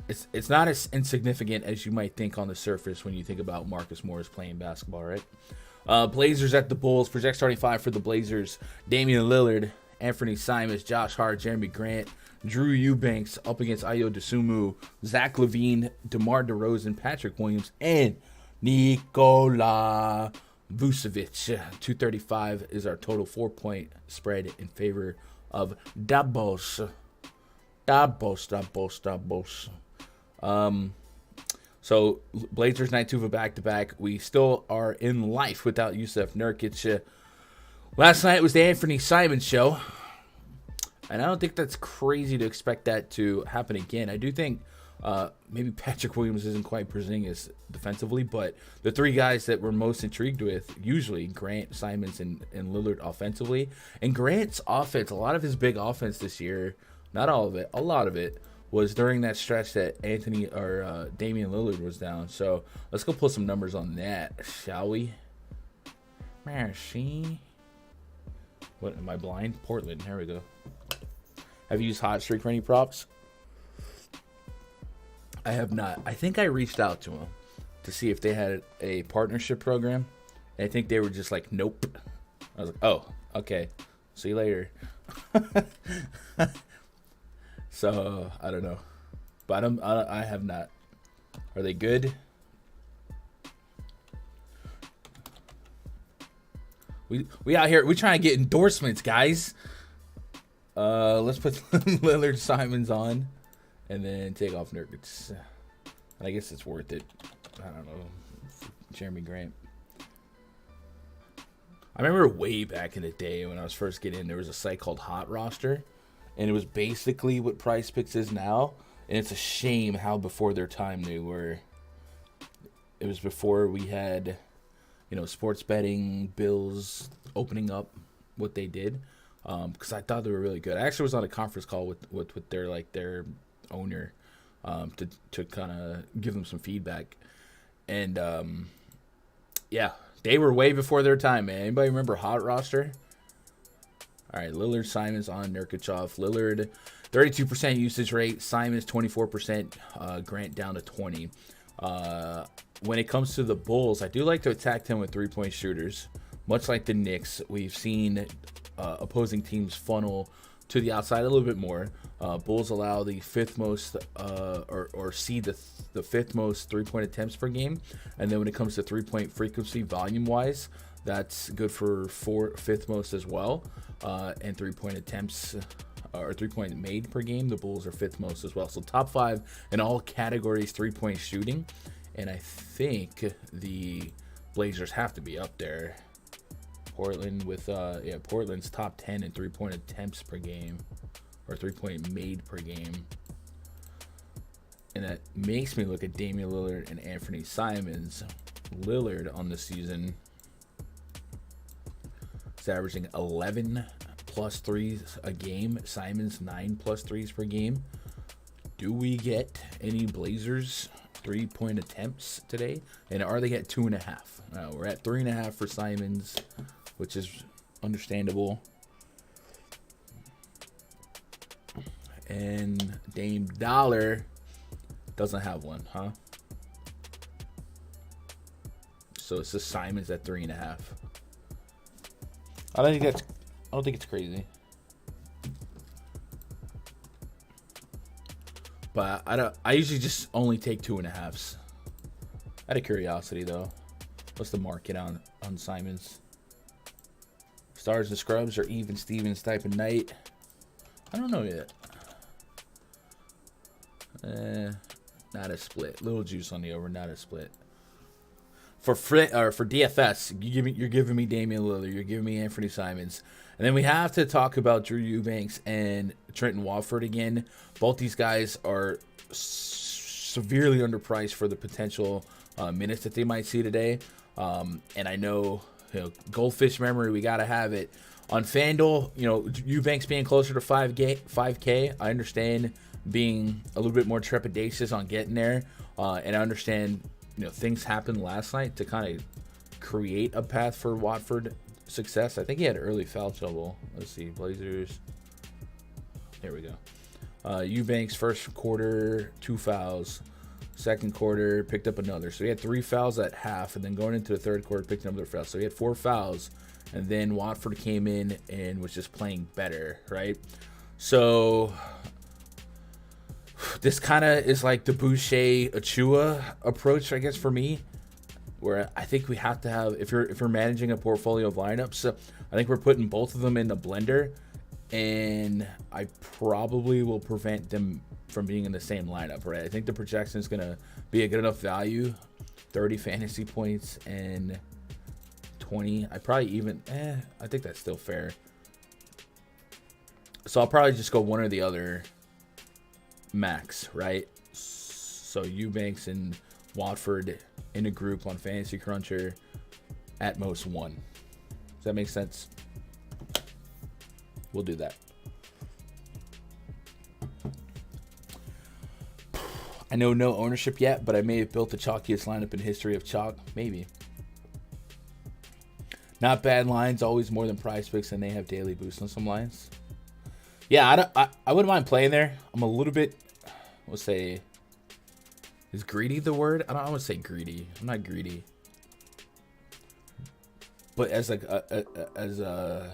it's not as insignificant as you might think on the surface when you think about Marcus Morris playing basketball, right? Blazers at the Bulls. Project starting 5 for the Blazers: Damian Lillard, Anthony Simons, Josh Hart, Jeremy Grant, Drew Eubanks up against Ayo Dosunmu, Zach LaVine, DeMar DeRozan, Patrick Williams, and Nikola Vucevic. 235 is our total 4-point spread in favor of Dabos. So Blazers night 2 of a back-to-back. We still are in life without Yusuf Nurkic. Last night was the Anthony Simons show, and I don't think that's crazy to expect that to happen again. I do think maybe Patrick Williams isn't quite Porzingis defensively, but the 3 guys that we're most intrigued with, usually Grant, Simons, and Lillard offensively. And Grant's offense, a lot of his big offense this year, not all of it, a lot of it, was during that stretch that Damian Lillard was down. So let's go pull some numbers on that, shall we? Merci. What, am I blind? Portland, here we go. Have you used Hot Streak for any props? I have not. I think I reached out to them to see if they had a partnership program. And I think they were just like, nope. I was like, oh, okay. See you later. So, I don't know. But I have not. Are they good? We out here. We trying to get endorsements, guys. Let's put Lillard Simons on. And then take off Nurkic. And I guess it's worth it. I don't know. Jeremy Grant. I remember way back in the day when I was first getting in, there was a site called Hot Roster. And it was basically what PrizePicks is now. And it's a shame how before their time they were. It was before we had, sports betting, bills opening up what they did. Because I thought they were really good. I actually was on a conference call with their owner to kind of give them some feedback. And, they were way before their time, man. Anybody remember Hot Roster? All right, Lillard, Simons on Nurkic off. Lillard, 32% usage rate. Simons, 24%. Grant down to 20. When it comes to the Bulls, I do like to attack them with 3-point shooters. Much like the Knicks, we've seen opposing teams funnel to the outside a little bit more. Bulls allow the 5th most, or see the 5th most 3-point attempts per game. And then when it comes to 3-point frequency volume-wise, that's good for 5th most as well. And 3-point attempts or 3-point made per game, the Bulls are 5th most as well. So top 5 in all categories 3-point shooting. And I think the Blazers have to be up there. Portland with Portland's top 10 in 3-point attempts per game, or 3-point made per game. And that makes me look at Damian Lillard and Anthony Simons. Lillard on the season is averaging 11 plus threes a game. Simons 9 plus threes per game. Do we get any Blazers 3-point attempts today? And are they at 2.5? We're at 3.5 for Simons, which is understandable. And Dame Dollar doesn't have one, huh? So it's just Simons at 3.5. I don't think it's crazy. But I usually just only take 2.5s. Out of curiosity though. What's the market on Simons? Stars and scrubs or even Stevens type of night? I don't know yet. Not a split. Little juice on the over, not a split. For DFS, you're giving me Damian Lillard, you're giving me Anthony Simons, and then we have to talk about Drew Eubanks and Trenton Watford again. Both these guys are severely underpriced for the potential minutes that they might see today. And I know, goldfish memory, we gotta have it on FanDuel. Eubanks being closer to 5K. I understand being a little bit more trepidatious on getting there, and I understand. Things happened last night to kind of create a path for Watford success. I think he had early foul trouble. Let's see, Blazers. There we go. Eubanks first quarter 2 fouls. Second quarter picked up another. So he had 3 fouls at half, and then going into the third quarter picked up another foul. So he had 4 fouls, and then Watford came in and was just playing better, right? So this kind of is like the Boucher-Achua approach, I guess, for me, where I think we have to have, if you're managing a portfolio of lineups, I think we're putting both of them in the blender, and I probably will prevent them from being in the same lineup, right? I think the projection is going to be a good enough value, 30 fantasy points and 20. I probably even, I think that's still fair. So I'll probably just go one or the other max, right? So Eubanks and Watford in a group on Fantasy Cruncher, at most 1. Does that make sense? We'll do that. I know no ownership yet, but I may have built the chalkiest lineup in history of chalk. Maybe. Not bad lines, always more than PrizePicks, and they have daily boosts on some lines. Yeah, I wouldn't mind playing there. I'm a little bit, let's say, is greedy the word? I don't want to say greedy. I'm not greedy. But as like as a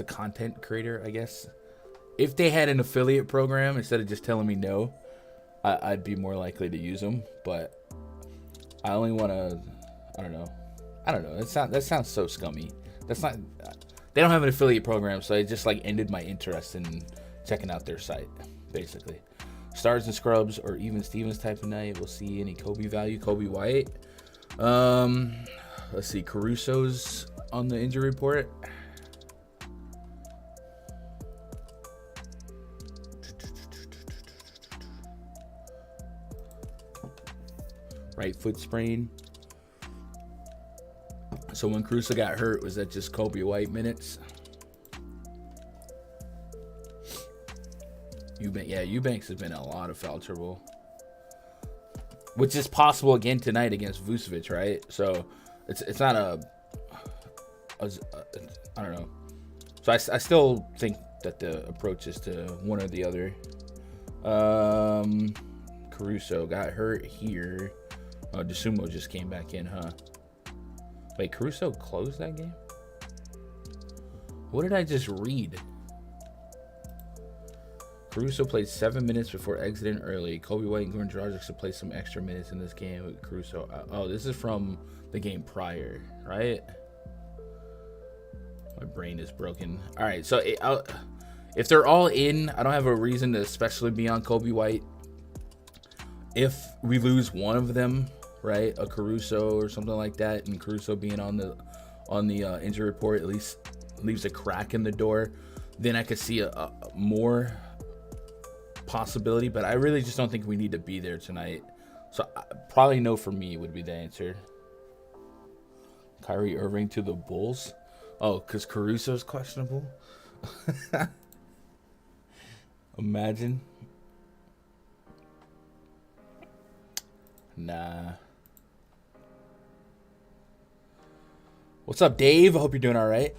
content creator, I guess, if they had an affiliate program instead of just telling me no, I'd be more likely to use them. But I only want to, I don't know. That sounds so scummy. That's not. They don't have an affiliate program, so it just like ended my interest in checking out their site, basically. Stars and scrubs or even Stevens type of night. We'll see any Kobe value. Kobe White. Let's see. Caruso's on the injury report. Right foot sprain. So when Caruso got hurt, was that just Kobe White minutes? Eubanks has been in a lot of foul trouble, which is possible again tonight against Vucevic, right? So it's not I don't know. So I still think that the approach is to one or the other. Caruso got hurt here. DeSumo just came back in, huh? Wait, Caruso closed that game? What did I just read? Caruso played 7 minutes before exiting early. Kobe White and Goran Dragic should play some extra minutes in this game with Caruso. Oh, this is from the game prior, right? My brain is broken. All right, so if they're all in, I don't have a reason to especially be on Kobe White. If we lose one of them, right, a Caruso or something like that, and Caruso being on the injury report at least leaves a crack in the door, then I could see a more possibility. But I really just don't think we need to be there tonight. So probably no for me would be the answer. Kyrie Irving to the Bulls. Oh, because Caruso's questionable? Imagine. Nah. What's up, Dave? I hope you're doing all right.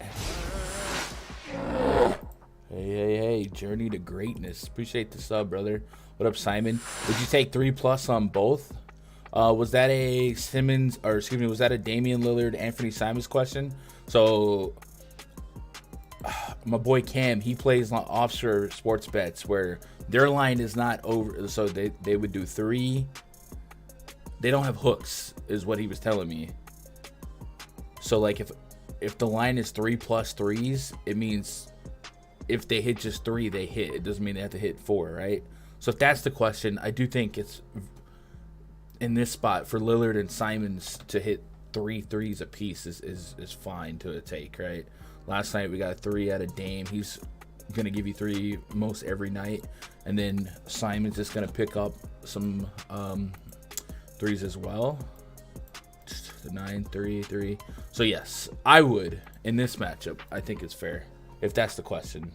Hey, Journey to Greatness. Appreciate the sub, brother. What up, Simon? Would you take 3+ on both? Was that a was that a Damian Lillard, Anthony Simons question? So, my boy Cam, he plays on offshore sports bets where their line is not over. So they would do 3. They don't have hooks, is what he was telling me. So, like, if the line is 3+ 3s, it means if they hit just 3, they hit. It doesn't mean they have to hit 4, right? So if that's the question, I do think it's in this spot for Lillard and Simons to hit 3 threes a piece is fine to take, right? Last night we got a 3 out of Dame. He's gonna give you 3 most every night, and then Simons is gonna pick up some threes as well. 9, 3, 3. So yes, I would in this matchup. I think it's fair if that's the question.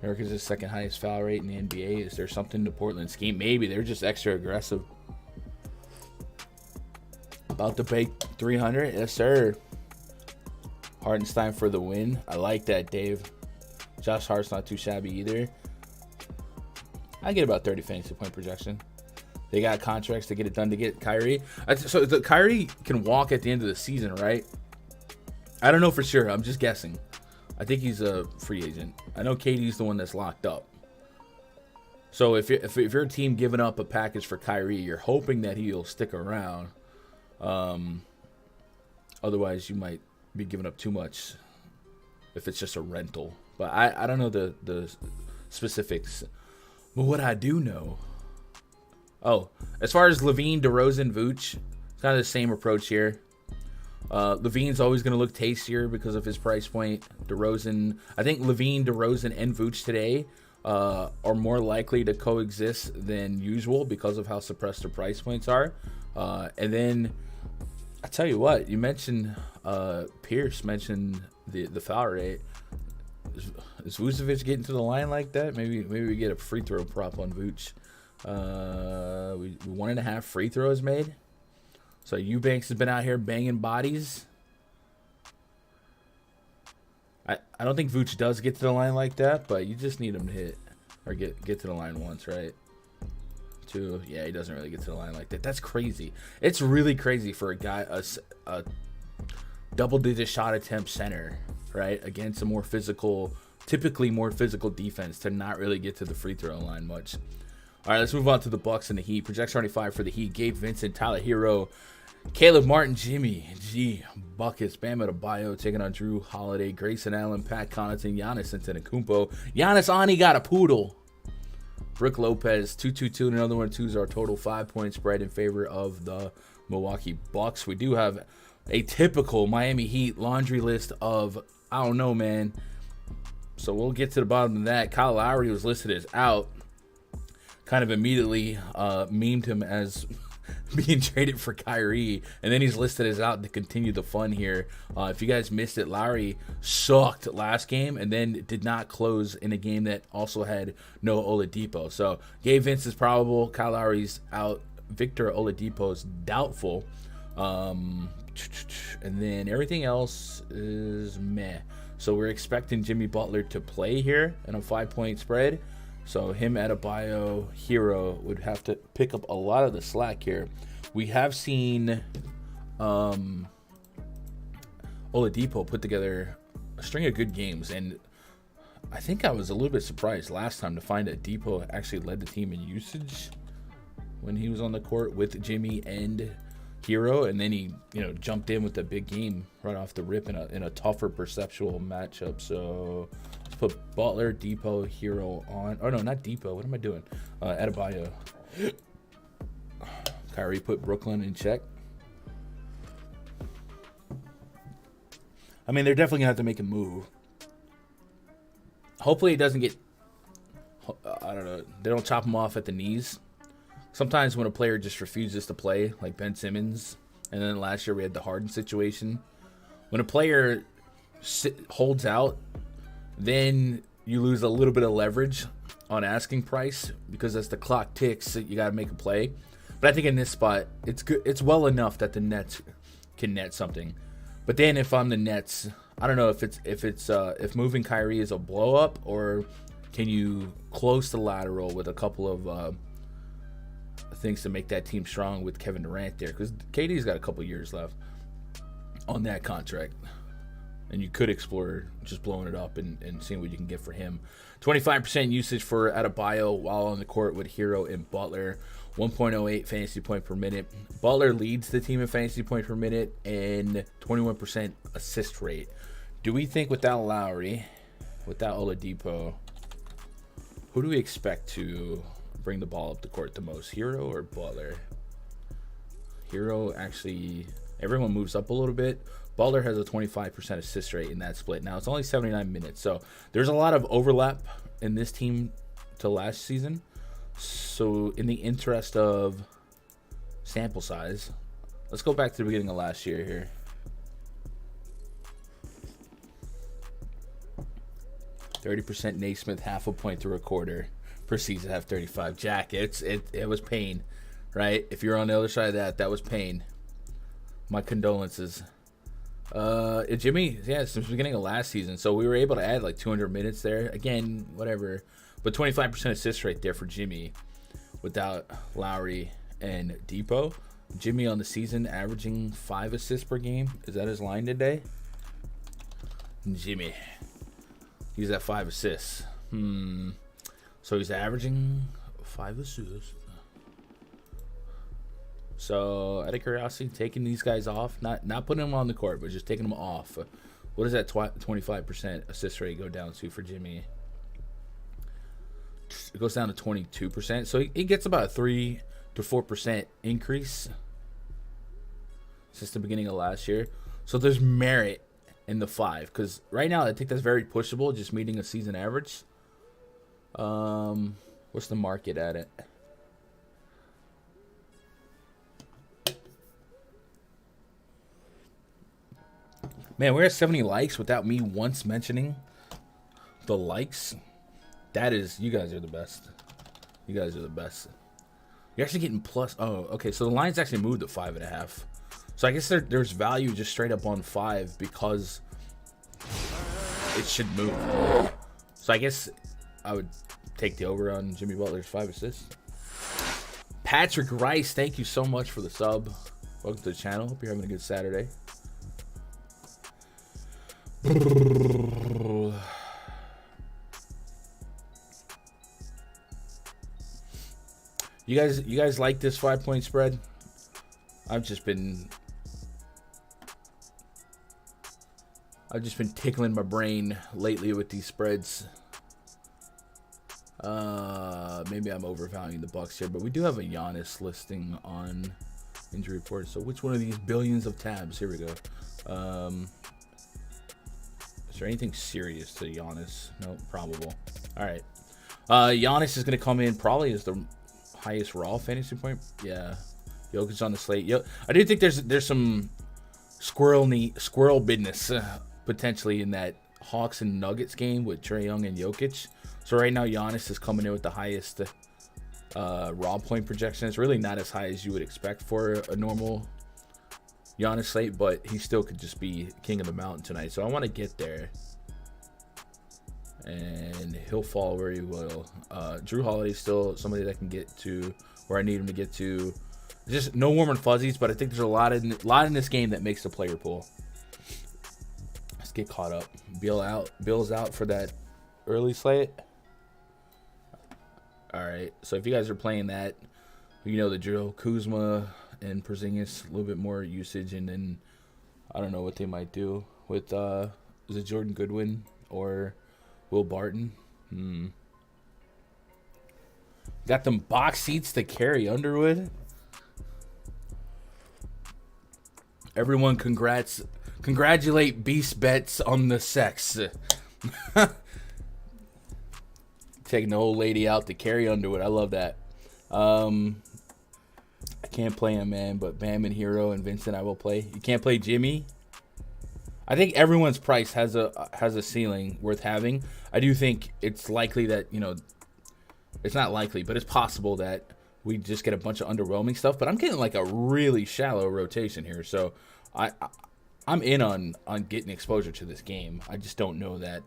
America's the second highest foul rate in the NBA. Is there something to Portland's scheme? Maybe they're just extra aggressive. About to pay 300, yes sir. Hartenstein for the win. I like that, Dave. Josh Hart's not too shabby either. I get about 30 fantasy point projection. They got contracts to get it done to get Kyrie. So the Kyrie can walk at the end of the season, right? I don't know for sure. I'm just guessing. I think he's a free agent. I know KD's the one that's locked up. So if you're a team giving up a package for Kyrie, you're hoping that he'll stick around. Otherwise, you might be giving up too much if it's just a rental. But I don't know the specifics. But what I do know... Oh, as far as Levine, DeRozan, Vooch, it's kind of the same approach here. Levine's always going to look tastier because of his price point. DeRozan, I think Levine, DeRozan, and Vooch today are more likely to coexist than usual because of how suppressed their price points are. And then, I tell you what, you mentioned Pierce mentioned the foul rate. Is Vucevic getting to the line like that? Maybe we get a free throw prop on Vooch. 1.5 free throws made. So Eubanks has been out here banging bodies. I don't think Vooch does get to the line like that, but you just need him to hit or get to the line once, right? 2, yeah, he doesn't really get to the line like that. That's crazy. It's really crazy for a guy, a double-digit shot attempt center, right, against a more physical, typically more physical defense to not really get to the free throw line much. All right, let's move on to the Bucks and the Heat. Projection 25 for the Heat. Gabe Vincent, Tyler Hero, Caleb Martin, Jimmy G, Buckets, Bam Adebayo taking on Drew Holiday, Grayson Allen, Pat Connaughton, Giannis Antetokounmpo. Giannis Ani got a poodle. Brook Lopez, 2-2-2, and another one. 2s our total 5-point spread in favor of the Milwaukee Bucks. We do have a typical Miami Heat laundry list of, I don't know, man. So we'll get to the bottom of that. Kyle Lowry was listed as out. Kind of immediately memed him as being traded for Kyrie, and then he's listed as out to continue the fun here. If you guys missed it, Lowry sucked last game and then did not close in a game that also had no Oladipo. So Gabe Vince is probable, Kyle Lowry's out, Victor Oladipo's doubtful, and then everything else is meh. So we're expecting Jimmy Butler to play here in a 5-point spread. So him, Adebayo, Hero would have to pick up a lot of the slack here. We have seen Oladipo put together a string of good games, and I think I was a little bit surprised last time to find that Depot actually led the team in usage when he was on the court with Jimmy and Hero, and then he jumped in with a big game right off the rip in a tougher perceptual matchup. So let's put Butler, Depot, Hero on. Oh no, not Depot. What am I doing? Adebayo. Kyrie put Brooklyn in check. I mean, they're definitely gonna have to make a move. Hopefully, it doesn't get. I don't know. They don't chop him off at the knees. Sometimes when a player just refuses to play, like Ben Simmons, and then last year we had the Harden situation, When a player holds out, then you lose a little bit of leverage on asking price, because as the clock ticks, you got to make a play. But I think in this spot, it's good. It's well enough that the Nets can net something. But then if I'm the Nets, I don't know if moving Kyrie is a blow up, or can you close the lateral with a couple of things to make that team strong with Kevin Durant there, because KD's got a couple years left on that contract. And you could explore just blowing it up and seeing what you can get for him. 25% usage for Adebayo while on the court with Hero and Butler. 1.08 fantasy point per minute. Butler leads the team in fantasy point per minute and 21% assist rate. Do we think without Lowry, without Oladipo, who do we expect to bring the ball up the court the most, Hero or Butler? Hero actually, everyone moves up a little bit. Butler has a 25% assist rate in that split. Now, it's only 79 minutes, so there's a lot of overlap in this team to last season. So in the interest of sample size, let's go back to the beginning of last year here. %, Naismith, half a point through a quarter per season, have 35. Jack, it was pain, right? If you're on the other side of that was pain. My condolences. Jimmy, yeah, since the beginning of last season, so we were able to add like 200 minutes there. Again, whatever, but 25% assist rate there for Jimmy without Lowry and Depot. Jimmy on the season averaging 5 assists per game. Is that his line today? Jimmy, he's at 5 assists. So he's averaging 5 assists. So, out of curiosity, taking these guys off, not putting them on the court, but just taking them off. What does that 25% assist rate go down to for Jimmy? It goes down to 22%. So, he gets about a 3 to 4% increase since the beginning of last year. So, there's merit in the 5. Because right now, I think that's very pushable, just meeting a season average. What's the market at it? Man, we're at 70 likes without me once mentioning the likes. That is, you guys are the best. You guys are the best. You're actually getting plus. Oh, okay. So the line's actually moved to 5.5. So I guess there's value just straight up on 5 because it should move. So I guess I would take the over on Jimmy Butler's 5 assists. Patrick Rice, thank you so much for the sub. Welcome to the channel. Hope you're having a good Saturday. You guys like this 5-point spread? I've just been tickling my brain lately with these spreads. Maybe I'm overvaluing the Bucks here, but we do have a Giannis listing on injury report. So which one of these billions of tabs? Here we go. Is there anything serious to Giannis? No, probable. All right. Giannis is going to come in probably as the highest raw fantasy point. Yeah. Jokic's on the slate. I do think there's some squirrel business potentially in that Hawks and Nuggets game with Trae Young and Jokic. So right now Giannis is coming in with the highest raw point projection. It's really not as high as you would expect for a normal Giannis slate, but he still could just be king of the mountain tonight. So I want to get there, and he'll fall where he will. Drew Holiday's still somebody that can get to where I need him to get to. Just no warm and fuzzies, but I think there's a lot in this game that makes the player pool. Let's get caught up. Bill's out for that early slate. All right, so if you guys are playing that, you know the drill. Kuzma and Porzingis, a little bit more usage, and then I don't know what they might do with is it Jordan Goodwin or Will Barton? Got them box seats to carry Underwood. Everyone congratulate Beast Bets on the sex. Taking the old lady out to carry Underwood. I love that. I can't play him, man, but Bam and Hero and Vincent I will play. You can't play Jimmy? I think everyone's price has a ceiling worth having. I do think it's likely that, it's not likely, but it's possible that we just get a bunch of underwhelming stuff. But I'm getting like a really shallow rotation here, so I'm in on getting exposure to this game. I just don't know that.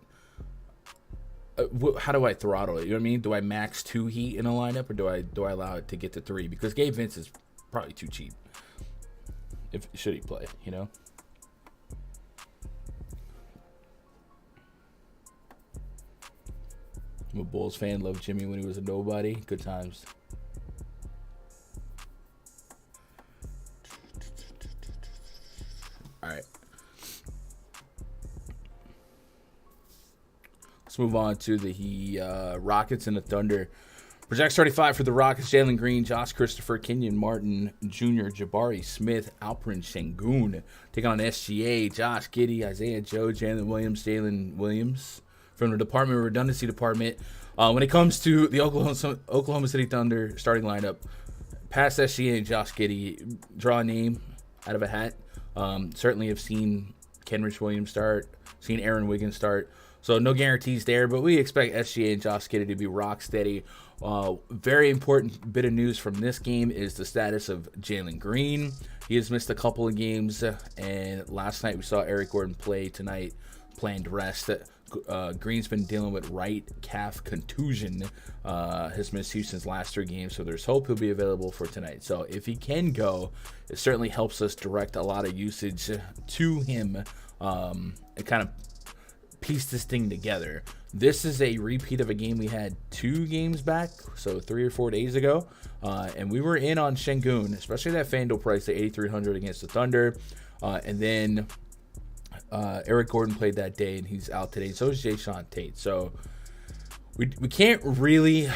How do I throttle it? You know what I mean? Do I max 2 Heat in a lineup, or do I allow it to get to 3? Because Gabe Vince is probably too cheap. Should he play? I'm a Bulls fan. Loved Jimmy when he was a nobody. Good times. All right. Let's move on to the Rockets and the Thunder. Projects 35 for the Rockets: Jalen Green, Josh Christopher, Kenyon Martin Jr., Jabari Smith, Alperen Sengun. Take on SGA, Josh Giddey, Isaiah Joe, Jalen Williams, Jalen Williams. From the redundancy department. When it comes to the Oklahoma City Thunder starting lineup, past SGA and Josh Giddey, draw a name out of a hat. Certainly have seen Kenrich Williams start, seen Aaron Wiggins start. So no guarantees there, but we expect SGA and Josh Giddey to be rock steady. Very important bit of news from this game is the status of Jalen Green. He has missed a couple of games, and last night we saw Eric Gordon play. Tonight, planned rest. Green's been dealing with right calf contusion. Has missed Houston's last 3 games, so there's hope he'll be available for tonight. So if he can go, it certainly helps us direct a lot of usage to him and kind of piece this thing together. This is a repeat of a game we had 2 games back, so 3 or 4 days ago, and we were in on Sengun, especially that FanDuel price at 8,300 against the Thunder, and then Eric Gordon played that day, and he's out today. So is Jae'Sean Tate. So we can't really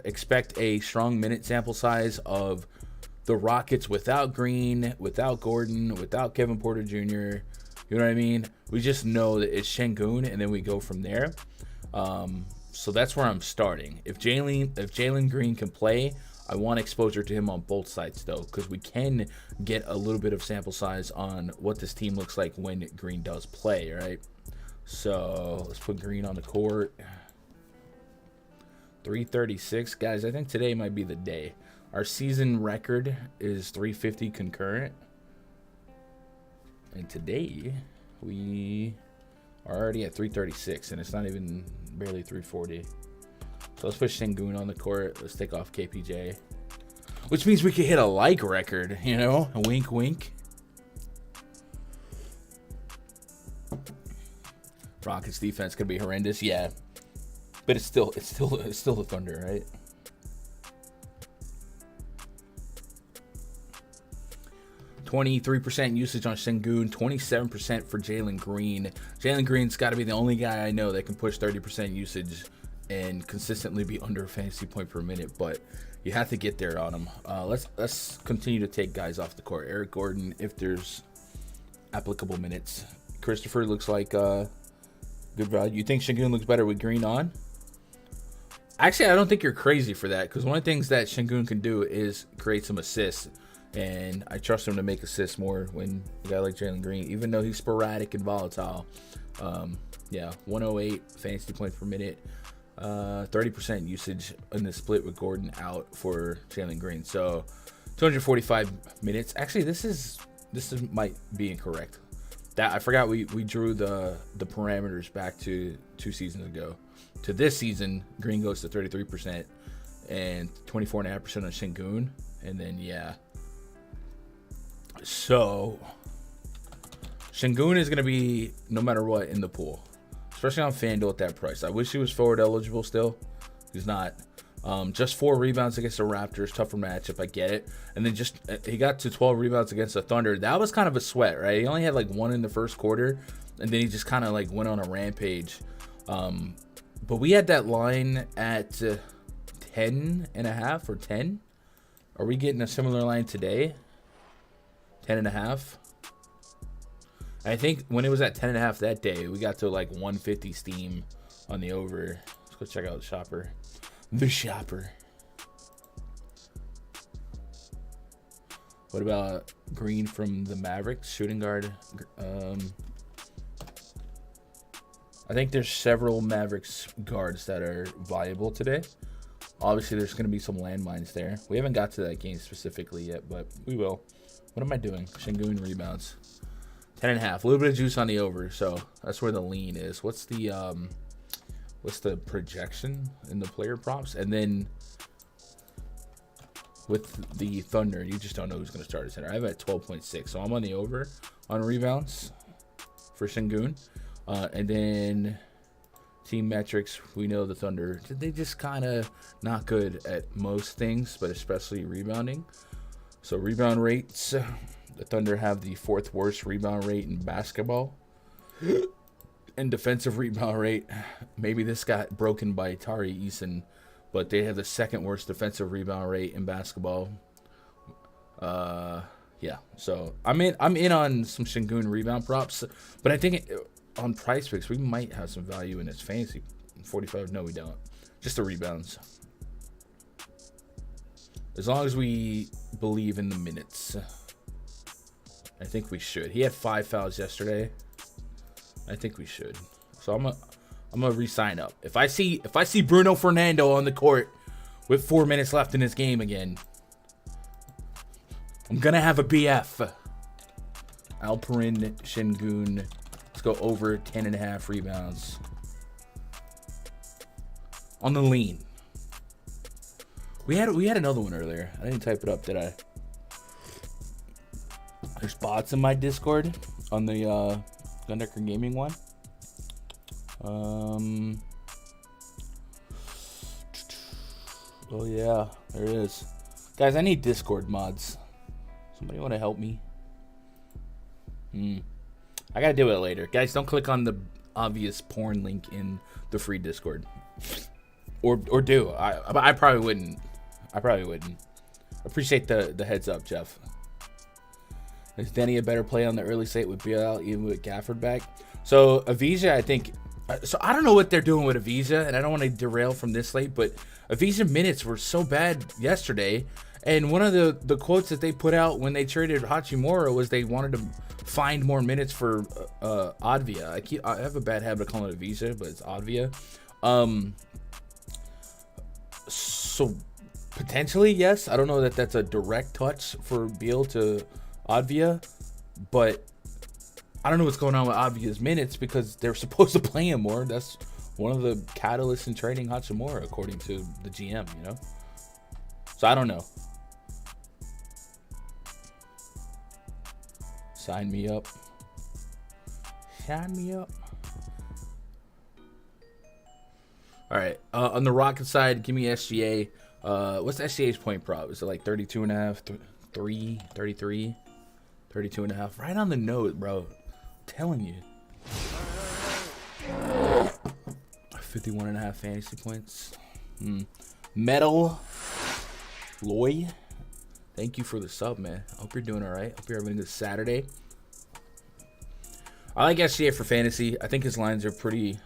expect a strong minute sample size of the Rockets without Green, without Gordon, without Kevin Porter Jr. You know what I mean? We just know that it's Sengun, and then we go from there. So that's where I'm starting. If Jalen Green can play, I want exposure to him on both sides, though, because we can get a little bit of sample size on what this team looks like when Green does play, right? So let's put Green on the court. 336. Guys, I think today might be the day. Our season record is 350 concurrent. And today, we are already at 336, and it's not even barely 340. So let's put Sengun on the court. Let's take off KPJ. Which means we could hit a like record, A wink, wink. Rockets defense could be horrendous, yeah. But it's still the Thunder, right? %23 usage on Sengun, 27% for Jalen Green. Jalen Green's got to be the only guy I know that can push 30% usage and consistently be under a fantasy point per minute, but you have to get there on him. Let's continue to take guys off the court. Eric Gordon, if there's applicable minutes. Christopher looks like good value. You think Sengun looks better with Green on? Actually, I don't think you're crazy for that, because one of the things that Sengun can do is create some assists, and I trust him to make assists more when a guy like Jalen Green, even though he's sporadic and volatile. 108 fantasy points per minute. 30% usage in the split with Gordon out for Jalen Green. So 245 minutes. Actually, this might be incorrect. That I forgot we drew the parameters back to 2 seasons ago. To this season, Green goes to 33% and 24.5% on Sengun. And then so Sengun is gonna be no matter what in the pool. Especially on FanDuel at that price. I wish he was forward eligible still. He's not. Just 4 rebounds against the Raptors. Tougher matchup. I get it. And then he got to 12 rebounds against the Thunder. That was kind of a sweat, right? He only had like 1 in the first quarter. And then he just kind of like went on a rampage. But we had that line at 10.5 or 10. Are we getting a similar line today? 10.5. I think when it was at 10.5 that day, we got to like 150 steam on the over. Let's go check out the shopper. The shopper. What about Green from the Mavericks, shooting guard? I think there's several Mavericks guards that are viable today. Obviously, there's going to be some landmines there. We haven't got to that game specifically yet, but we will. What am I doing? Sengun rebounds. 10.5. A little bit of juice on the over, so that's where the lean is. What's the projection in the player props? And then with the Thunder, you just don't know who's going to start at center. I have it at 12.6, so I'm on the over on rebounds for Sengun. And then team metrics, we know the Thunder, they just kind of not good at most things, but especially rebounding. So rebound rates, the Thunder have the 4th worst rebound rate in basketball. And defensive rebound rate, maybe this got broken by Tari Eason, but they have the 2nd worst defensive rebound rate in basketball. Yeah, so I'm in on some Sengun rebound props, but I think on PrizePicks we might have some value in its fantasy. 45, no, we don't. Just the rebounds. As long as we believe in the minutes, I think we should. He had 5 fouls yesterday. I think we should. So I'm gonna re-sign up. If I see Bruno Fernando on the court with 4 minutes left in this game again, I'm gonna have a BF. Alperen Sengun. Let's go over 10.5 rebounds on the lean. We had another one earlier. I didn't type it up, did I? There's bots in my Discord on the Gundecker Gaming one. Oh yeah, there it is. Guys, I need Discord mods. Somebody want to help me? I gotta do it later. Guys, don't click on the obvious porn link in the free Discord. Or do. I probably wouldn't. Appreciate the heads up, Jeff. Is Denny a better play on the early slate with BL even with Gafford back? So Avija, I think. So I don't know what they're doing with Avija, and I don't want to derail from this slate, but Avija minutes were so bad yesterday. And one of the quotes that they put out when they traded Hachimura was they wanted to find more minutes for Advia. I have a bad habit of calling it Avija, but it's Advia. So potentially, yes. I don't know that that's a direct touch for Beal to Advia, but I don't know what's going on with Advia's minutes because they're supposed to play him more. That's one of the catalysts in trading Hachimura, according to the GM, you know? So I don't know. Sign me up. Sign me up. All right. On the Rocket side, give me SGA. What's SGA's point prop? Is it like 32.5, 3, 33, 32.5? Right on the nose, bro. I'm telling you. 51.5 fantasy points. Metal Loy. Thank you for the sub, man. I hope you're doing all right. Hope you're having a good Saturday. I like SGA for fantasy. I think his lines are pretty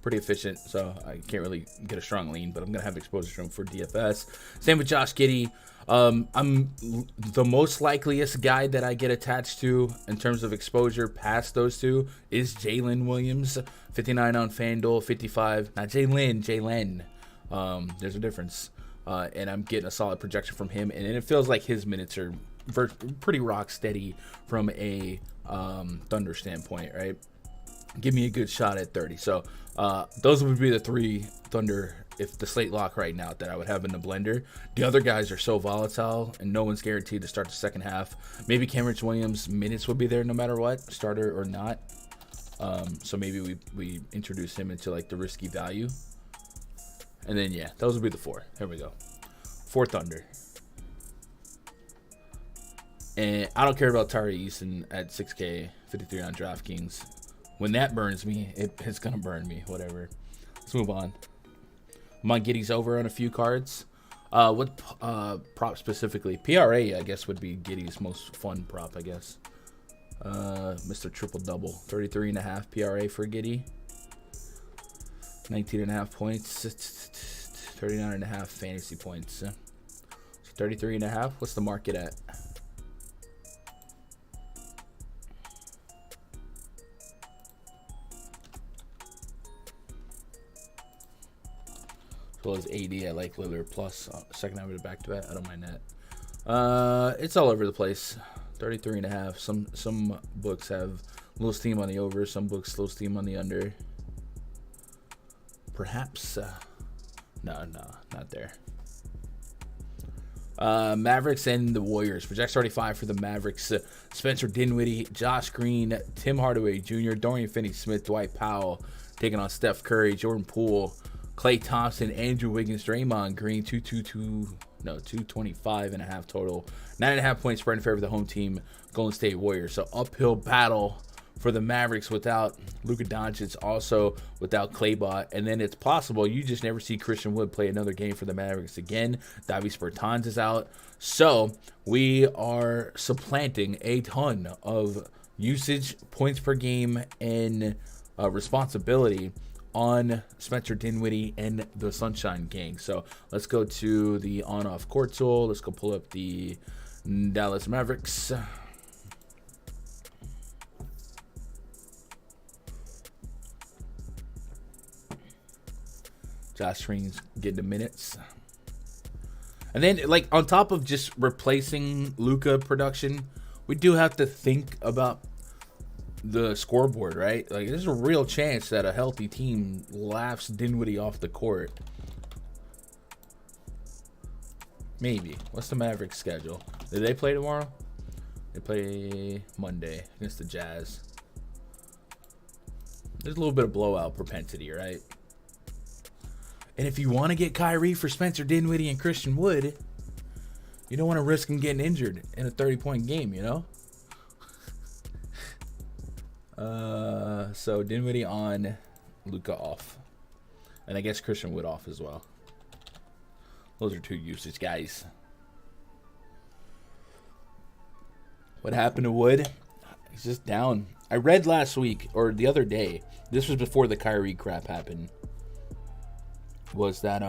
efficient, so I can't really get a strong lean, but I'm going to have exposure to him for DFS. Same with Josh Giddey. I'm the most likeliest guy that I get attached to in terms of exposure past those two is Jalen Williams. 59 on FanDuel, 55. Not Jalen. There's a difference. And I'm getting a solid projection from him. And it feels like his minutes are pretty rock steady from a Thunder standpoint, right? Give me a good shot at 30. So those would be the 3 Thunder, if the slate lock right now, that I would have in the blender. The other guys are so volatile, and no one's guaranteed to start the second half. Maybe Cameron Williams' minutes would be there no matter what, starter or not. So maybe we introduce him into like the risky value. And then, yeah, those would be the 4. Here we go. 4 Thunder. And I don't care about Tari Eason at 6K, 53 on DraftKings. When that burns me, it's going to burn me, whatever. Let's move on. I'm on Giddey's over on a few cards. What prop specifically? PRA, I guess, would be Giddey's most fun prop, I guess. Mr. Triple-Double. 33.5 PRA for Giddey. 19.5 points. 39.5 fantasy points. So 33.5. What's the market at? As well as AD, I like Lillard plus second half of the back-to-back. I don't mind that. It's all over the place. 33.5. Some books have little steam on the over. Some books little steam on the under. Perhaps. No, not there. Mavericks and the Warriors. Projects 35 for the Mavericks. Spencer Dinwiddie, Josh Green, Tim Hardaway Jr., Dorian Finney-Smith, Dwight Powell taking on Steph Curry, Jordan Poole, Klay Thompson, Andrew Wiggins, Draymond Green. 225.5 total. 9.5 point spread in favor of the home team, Golden State Warriors. So uphill battle for the Mavericks without Luka Doncic, also without Claybot. And then it's possible you just never see Christian Wood play another game for the Mavericks again. Davis Bertans is out. So we are supplanting a ton of usage, points per game, and responsibility on Spencer Dinwiddie and the Sunshine Gang. So let's go to the on-off court tool. Let's go pull up the Dallas Mavericks. Josh Green's getting the minutes. And then, like, on top of just replacing Luka production, we do have to think about the scoreboard, right? Like, there's a real chance that a healthy team laughs Dinwiddie off the court. Maybe. What's the Mavericks schedule? Do they play tomorrow? They play Monday against the Jazz. There's a little bit of blowout propensity, right? And if you want to get Kyrie for Spencer Dinwiddie and Christian Wood, you don't want to risk him getting injured in a 30-point game, you know? So Dinwiddie on, Luka off. And I guess Christian Wood off as well. Those are two usage guys. What happened to Wood? He's just down. I read last week, or the other day, this was before the Kyrie crap happened, was that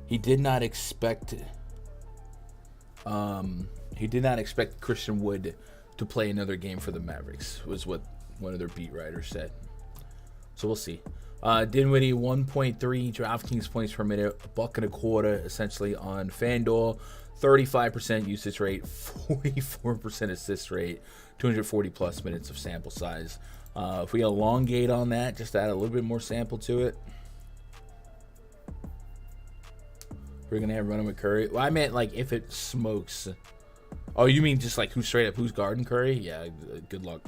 he did not expect Christian Wood to play another game for the Mavericks, was what one of their beat writers said. So we'll see. Dinwiddie 1.3 DraftKings points per minute, $1.25 essentially on FanDuel, 35% usage rate, 44% assist rate, 240 plus minutes of sample size. If we elongate on that, just add a little bit more sample to it, we're gonna have running with Curry. Well, I meant like if it smokes. Oh, you mean just like who's guarding Curry? Yeah, good luck.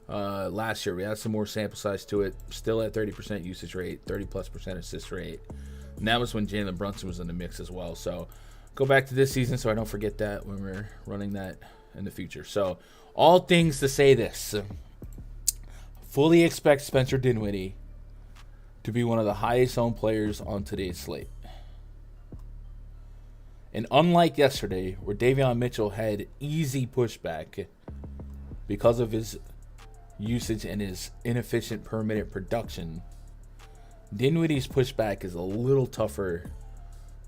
Last year we had some more sample size to it. Still at 30% usage rate, 30+% assist rate. And that was when Jalen Brunson was in the mix as well. So go back to this season so I don't forget that when we're running that in the future. So all things to say this. Fully expect Spencer Dinwiddie to be one of the highest owned players on today's slate. And unlike yesterday, where Davion Mitchell had easy pushback because of his usage and his inefficient per minute production, Dinwiddie's pushback is a little tougher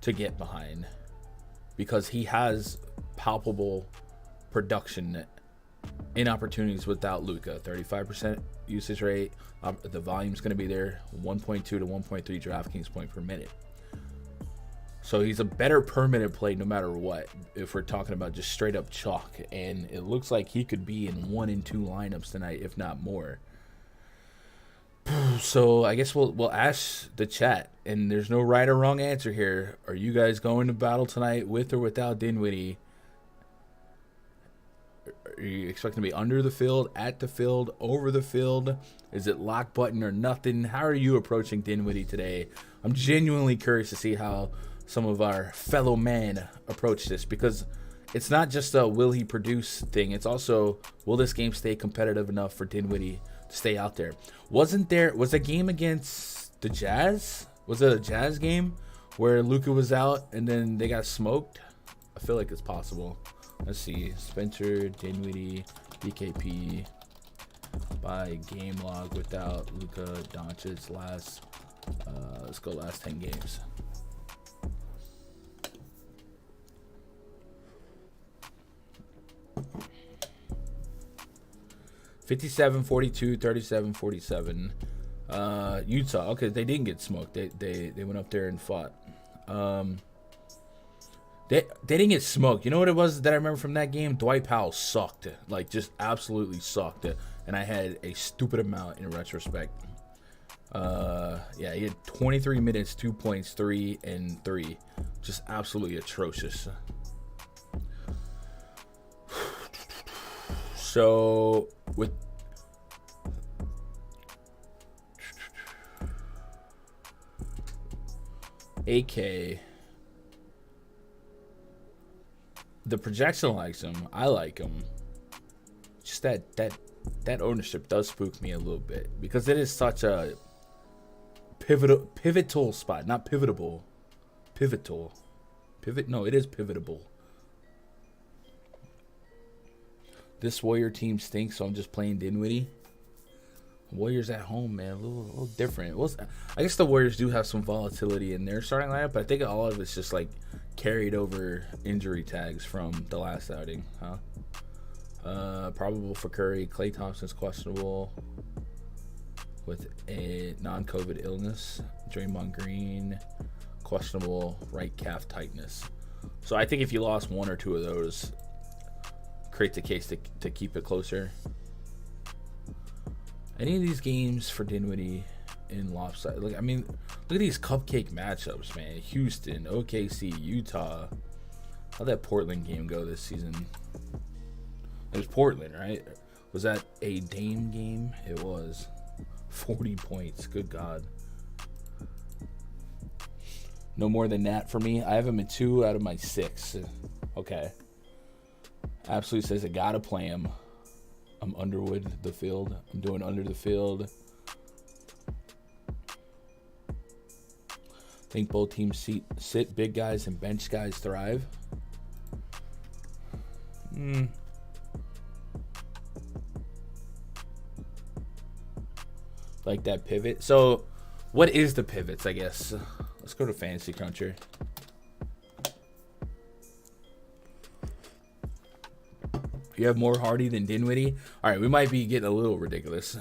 to get behind because he has palpable production in opportunities without Luka. 35% usage rate. The volume's going to be there. 1.2 to 1.3 DraftKings point per minute. So he's a better per minute play no matter what, if we're talking about just straight up chalk. And it looks like he could be in 1 and 2 lineups tonight, if not more. So I guess we'll ask the chat, and there's no right or wrong answer here. Are you guys going to battle tonight with or without Dinwiddie? Are you expecting to be under the field, at the field, over the field? Is it lock button or nothing? How are you approaching Dinwiddie today? I'm genuinely curious to see how some of our fellow men approach this, because it's not just a will he produce thing. It's also, will this game stay competitive enough for Dinwiddie to stay out there? Was a game against the Jazz? Was it a Jazz game where Luka was out and then they got smoked? I feel like it's possible. Let's see. Spencer Dinwiddie, DKP by game log without Luka Doncic last Let's go last 10 games. $57, $42, $37, $47. Utah. Okay, they didn't get smoked. They went up there and fought. They didn't get smoked. You know what it was that I remember from that game? Dwight Powell sucked. Like, just absolutely sucked. And I had a stupid amount in retrospect. Yeah, he had 23 minutes, 2 points, 3 and 3. Just absolutely atrocious. So, with AK, the projection likes him. I like him. Just that ownership does spook me a little bit because it is such a pivotal spot, not pivotable. No, it is pivotable. This Warrior team stinks, so I'm just playing Dinwiddie. Warriors at home, man, a little different. I guess the Warriors do have some volatility in their starting lineup, but I think all of it's just like carried over injury tags from the last outing, huh? Probable for Curry. Klay Thompson's questionable with a non-COVID illness. Draymond Green, questionable right calf tightness. So I think if you lost one or two of those, creates a case to keep it closer. Any of these games for Dinwiddie in lopsided, look at these cupcake matchups, man. Houston, OKC, Utah. How'd that Portland game go this season? It was Portland, right? Was that a Dame game? It was. 40 points. Good God. No more than that for me. I have him in 2 out of my 6. Okay. Absolutely says I gotta play him. I'm Underwood the field. I'm doing under the field. Think both teams sit big guys and bench guys thrive. Like that pivot. So, what is the pivots, I guess? Let's go to Fantasy Cruncher. You have more Hardy than Dinwiddie? All right, we might be getting a little ridiculous.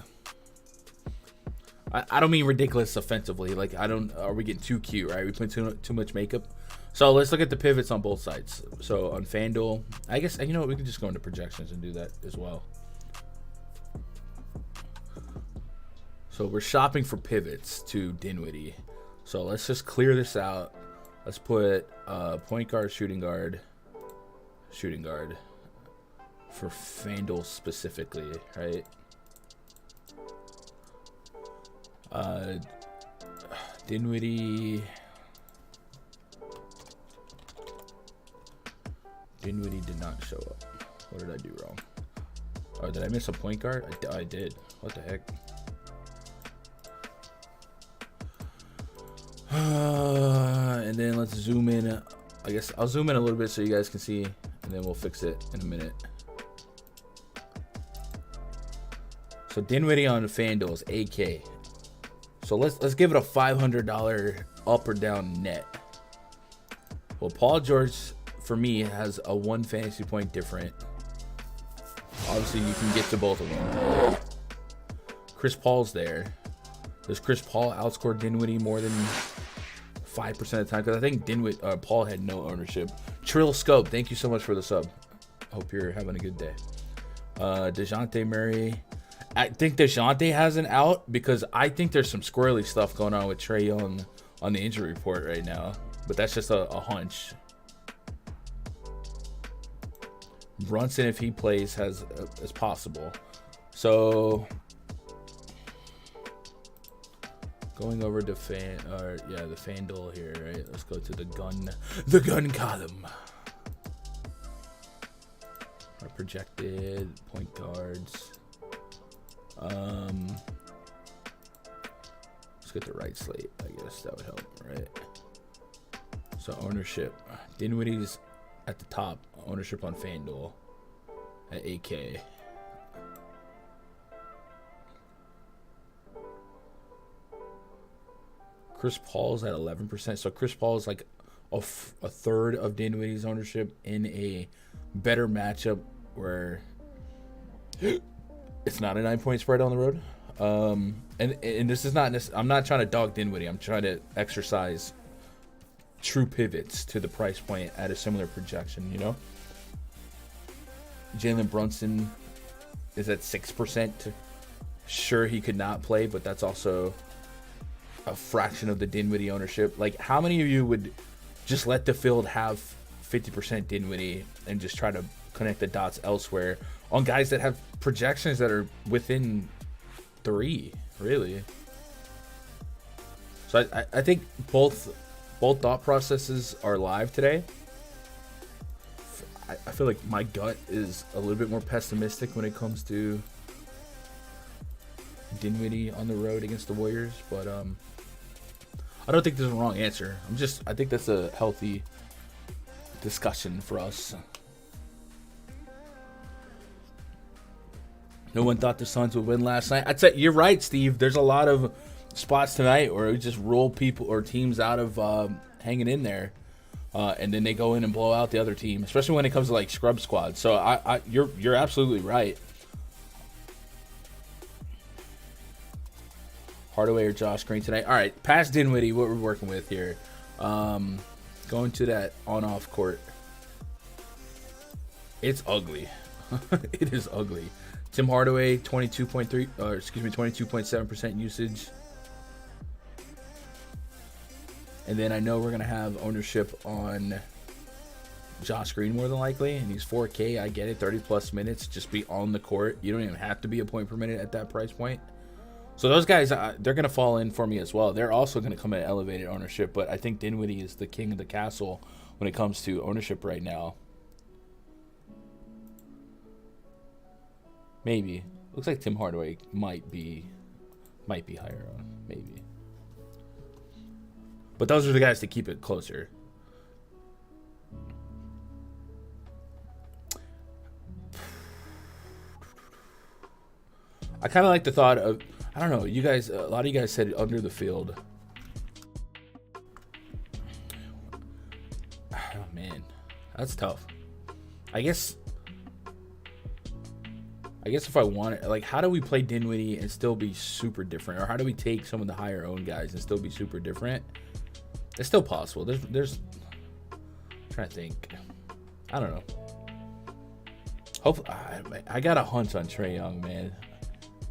I don't mean ridiculous offensively. Like, are we getting too cute, right? We put too much makeup. So let's look at the pivots on both sides. So on FanDuel, I guess, you know what, we can just go into projections and do that as well. So we're shopping for pivots to Dinwiddie. So let's just clear this out. Let's put point guard, shooting guard for FanDuel specifically, right? Dinwiddie did not show up. What did I do wrong? Oh, did I miss a point guard? I did. What the heck? And then let's zoom in. I guess I'll zoom in a little bit so you guys can see, and then we'll fix it in a minute. So Dinwiddie on FanDuel is AK. So let's give it a $500 up or down net. Well, Paul George for me has a 1 fantasy point different. Obviously, you can get to both of them. Chris Paul's there. Does Chris Paul outscore Dinwiddie more than 5% of the time? Because I think Paul had no ownership. Trill Scope, thank you so much for the sub. Hope you're having a good day. DeJounte Murray. I think DeJounte has an out because I think there's some squirrely stuff going on with Trae Young on the injury report right now. But that's just a hunch. Brunson, if he plays, is possible. So going over to the FanDuel here, right? Let's go to the gun column. Our projected point guards. Let's get the right slate. I guess that would help, right? So ownership, Dinwiddie's at the top. Ownership on FanDuel at 8K. Chris Paul's at 11%. So Chris Paul is like a third of Dinwiddie's ownership in a better matchup where it's not a 9-point spread on the road. And this is not, I'm not trying to dog Dinwiddie. I'm trying to exercise true pivots to the price point at a similar projection, you know? Jalen Brunson is at 6%. Sure, he could not play, but that's also a fraction of the Dinwiddie ownership. Like, how many of you would just let the field have 50% Dinwiddie and just try to connect the dots elsewhere on guys that have projections that are within 3, really? So I think both thought processes are live today. I feel like my gut is a little bit more pessimistic when it comes to Dinwiddie on the road against the Warriors, but I don't think there's a wrong answer. I think that's a healthy discussion for us. No one thought the Suns would win last night. I'd say you're right, Steve. There's a lot of spots tonight where we just roll people or teams out of hanging in there, and then they go in and blow out the other team, especially when it comes to like scrub squads. So you're absolutely right. Hardaway or Josh Green tonight. All right, past Dinwiddie, what we're working with here. Going to that on-off court. It's ugly. It is ugly. Tim Hardaway, 22.7% usage. And then I know we're going to have ownership on Josh Green more than likely. And he's 4K. I get it. 30-plus minutes. Just be on the court. You don't even have to be a point per minute at that price point. So those guys, they're going to fall in for me as well. They're also going to come at elevated ownership. But I think Dinwiddie is the king of the castle when it comes to ownership right now. Maybe. Looks like Tim Hardaway might be higher on. Maybe. But those are the guys to keep it closer. I kind of like the thought of, I don't know, you guys, a lot of you guys said under the field. Oh, man. That's tough. I guess if I want it, like, how do we play Dinwiddie and still be super different? Or how do we take some of the higher owned guys and still be super different? It's still possible. There's I'm trying to think. I don't know. Hopefully, I got a hunch on Trae Young, man.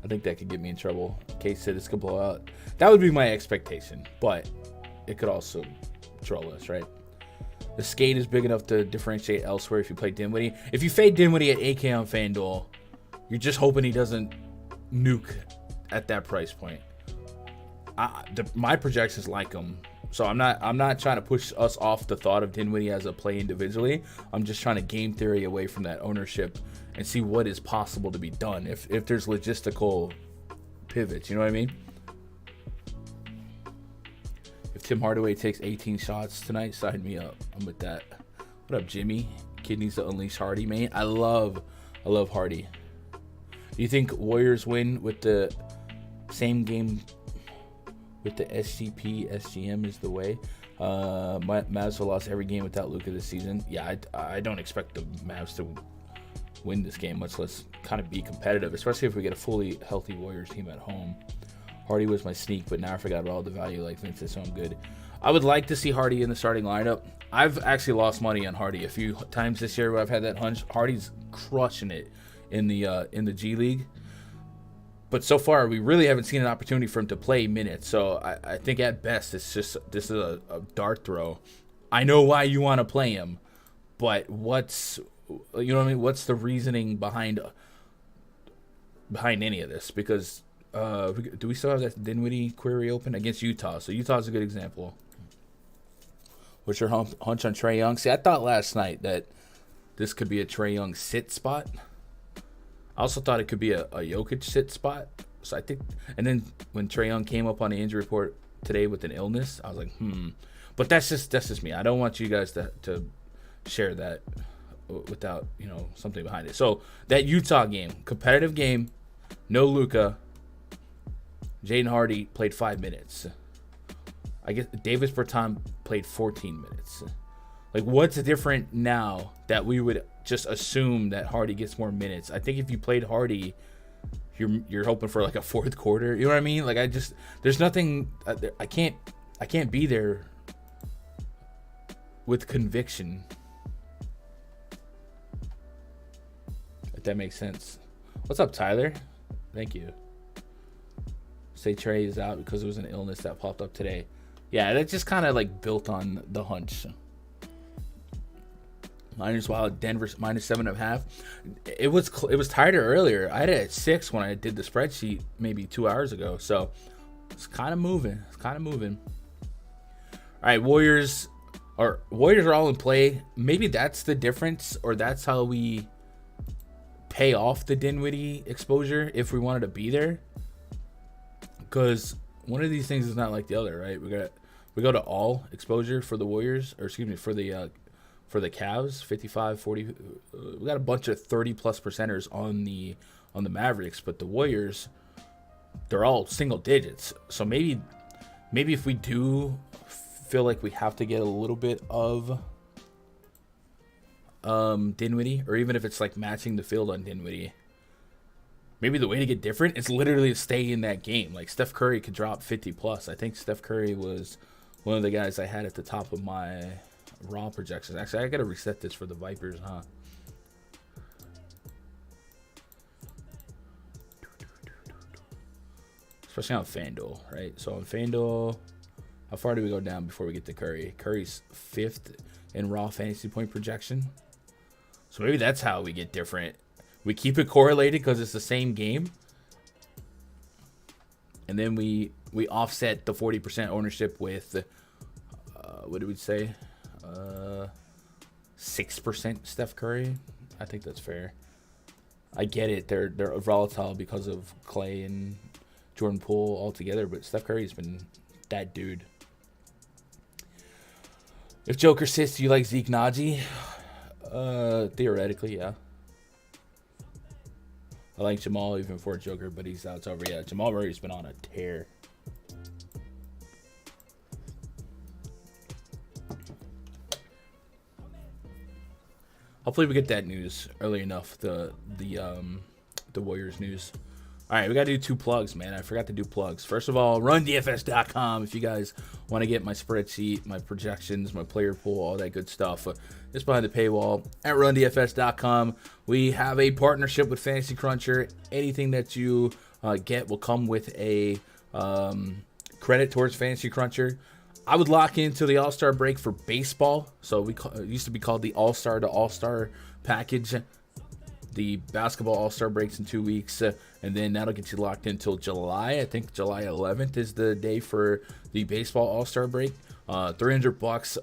I think that could get me in trouble. Case said this could blow out. That would be my expectation, but it could also troll us, right? The skate is big enough to differentiate elsewhere if you play Dinwiddie. If you fade Dinwiddie at 8K on FanDuel, you're just hoping he doesn't nuke at that price point. My projections like him, so I'm not trying to push us off the thought of Dinwiddie as a play individually. I'm just trying to game theory away from that ownership and see what is possible to be done if there's logistical pivots. You know what I mean? If Tim Hardaway takes 18 shots tonight, sign me up. I'm with that. What up, Jimmy? Kid needs to unleash Hardy, man. I love Hardy. Do you think Warriors win with the same game with the SGP, SGM is the way? Mavs have lost every game without Luka this season. Yeah, I don't expect the Mavs to win this game, much less kind of be competitive, especially if we get a fully healthy Warriors team at home. Hardy was my sneak, but now I forgot about all the value like Vincent, so I'm good. I would like to see Hardy in the starting lineup. I've actually lost money on Hardy a few times this year where I've had that hunch. Hardy's crushing it in the G League. But so far, we really haven't seen an opportunity for him to play minutes. So I think at best, this is a dart throw. I know why you want to play him, but what's the reasoning behind any of this? Because do we still have that Dinwiddie query open against Utah? So Utah's a good example. What's your hunch on Trae Young? See, I thought last night that this could be a Trae Young sit spot. I also thought it could be a Jokic sit spot. So I think, and then when Trae Young came up on the injury report today with an illness, I was like, But that's just me. I don't want you guys to share that without something behind it. So that Utah game, competitive game, no Luka. Jaden Hardy played 5 minutes. I guess Davis Bertans played 14 minutes. Like, what's different now that we would just assume that Hardy gets more minutes? I think if you played Hardy, you're hoping for like a fourth quarter. You know what I mean? Like, there's nothing. I can't be there with conviction. If that makes sense. What's up, Tyler? Thank you. Say Trey is out because it was an illness that popped up today. Yeah, that just kind of like built on the hunch. Minus Wild, Denver's minus 7.5. It was tighter earlier. I had it at 6 when I did the spreadsheet maybe 2 hours ago. So it's kind of moving. All right, Warriors are all in play. Maybe that's the difference, or that's how we pay off the Dinwiddie exposure if we wanted to be there. Because one of these things is not like the other, right? We go to all exposure for the Warriors, or excuse me, for the Cavs, 55, 40. We got a bunch of 30 plus percenters on the Mavericks, but the Warriors, they're all single digits. So maybe if we do feel like we have to get a little bit of Dinwiddie, or even if it's like matching the field on Dinwiddie, maybe the way to get different is literally to stay in that game. Like Steph Curry could drop 50 plus. I think Steph Curry was one of the guys I had at the top of my raw projections. Actually, I gotta reset this for the Vipers, huh? Especially on FanDuel, right? So on FanDuel, how far do we go down before we get to Curry? Curry's 5th in raw fantasy point projection. So maybe that's how we get different. We keep it correlated because it's the same game. And then we offset the 40% ownership with, what did we say? 6% Steph Curry. I think that's fair. I get it. They're volatile because of Clay and Jordan Poole all together, but Steph Curry's been that dude. If Joker sits, do you like Zeke Naji? Theoretically, yeah. I like Jamal even for Joker, but he's out. It's over. Yeah, Jamal Murray's been on a tear. Hopefully we get that news early enough. The Warriors news. All right, we got to do 2 plugs, man. I forgot to do plugs. First of all, rundfs.com if you guys want to get my spreadsheet, my projections, my player pool, all that good stuff. Just behind the paywall at rundfs.com. We have a partnership with Fantasy Cruncher. Anything that you get will come with a credit towards Fantasy Cruncher. I would lock into the All-Star break for baseball. So it used to be called the All-Star to All-Star package. The basketball All-Star breaks in 2 weeks, and then that'll get you locked in until July. I think July 11th is the day for the baseball All-Star break. $300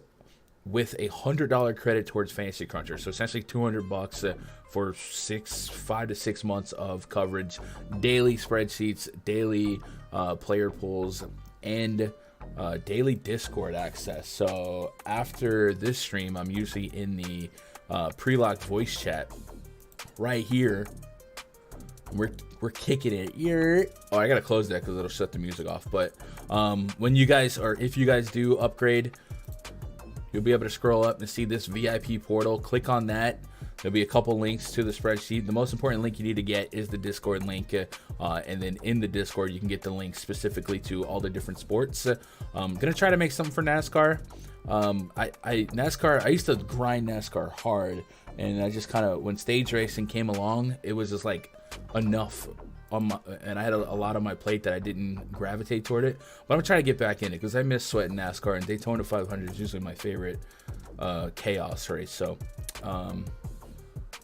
with a $100 credit towards Fantasy Cruncher. So essentially $200 for 5 to 6 months of coverage, daily spreadsheets, daily player pools, and daily Discord access. So after this stream, I'm usually in the pre-locked voice chat right here. We're kicking it here. Oh, I gotta close that because it'll shut the music off. But when you guys, or if you guys do upgrade, you'll be able to scroll up and see this VIP portal. Click on that. There'll be a couple links to the spreadsheet. The most important link you need to get is the Discord link. And then in the Discord, you can get the link specifically to all the different sports. I'm going to try to make something for NASCAR. NASCAR, I used to grind NASCAR hard. And I just kind of, when stage racing came along, it was just like enough. And I had a lot on my plate that I didn't gravitate toward it. But I'm trying to get back in it because I miss sweating NASCAR. And Daytona 500 is usually my favorite chaos race. So,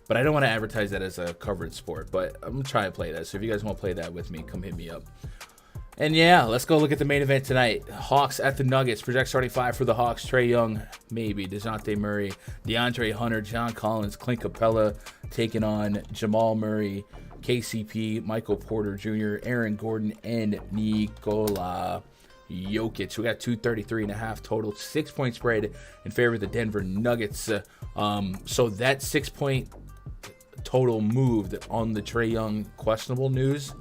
but I don't want to advertise that as a covered sport. But I'm going to try to play that. So if you guys want to play that with me, come hit me up. And yeah, let's go look at the main event tonight. Hawks at the Nuggets. Project starting 5 for the Hawks. Trae Young, maybe. DeJounte Murray, DeAndre Hunter, John Collins, Clint Capella taking on Jamal Murray, KCP, Michael Porter Jr., Aaron Gordon, and Nikola Jokic. We got 233.5 total. 6-point spread in favor of the Denver Nuggets. So that 6-point total moved on the Trae Young questionable news.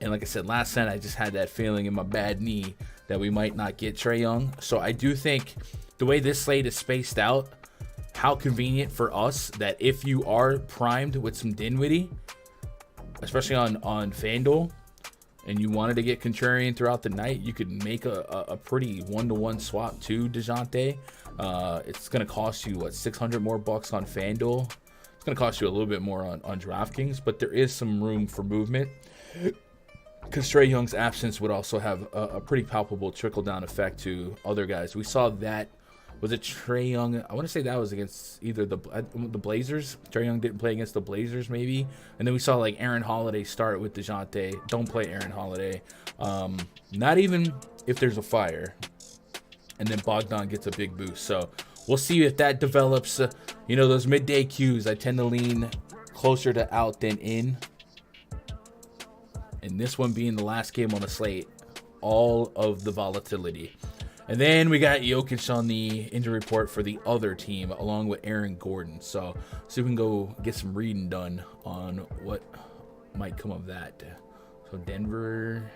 And like I said last night, I just had that feeling in my bad knee that we might not get Trae Young. So I do think the way this slate is spaced out, how convenient for us that if you are primed with some Dinwiddie, especially on FanDuel, and you wanted to get contrarian throughout the night, you could make a pretty one-to-one swap to DeJounte. It's going to cost you, what, 600 more bucks on FanDuel. It's going to cost you a little bit more on DraftKings, but there is some room for movement because Trae Young's absence would also have a pretty palpable trickle-down effect to other guys. We saw that. Was it Trae Young? I want to say that was against either the Blazers. Trae Young didn't play against the Blazers, maybe. And then we saw like Aaron Holiday start with DeJounte. Don't play Aaron Holiday. Not even if there's a fire. And then Bogdan gets a big boost. So we'll see if that develops. Those midday cues, I tend to lean closer to out than in. And this one being the last game on the slate, all of the volatility. And then we got Jokic on the injury report for the other team, along with Aaron Gordon. So we can go get some reading done on what might come of that. So Denver.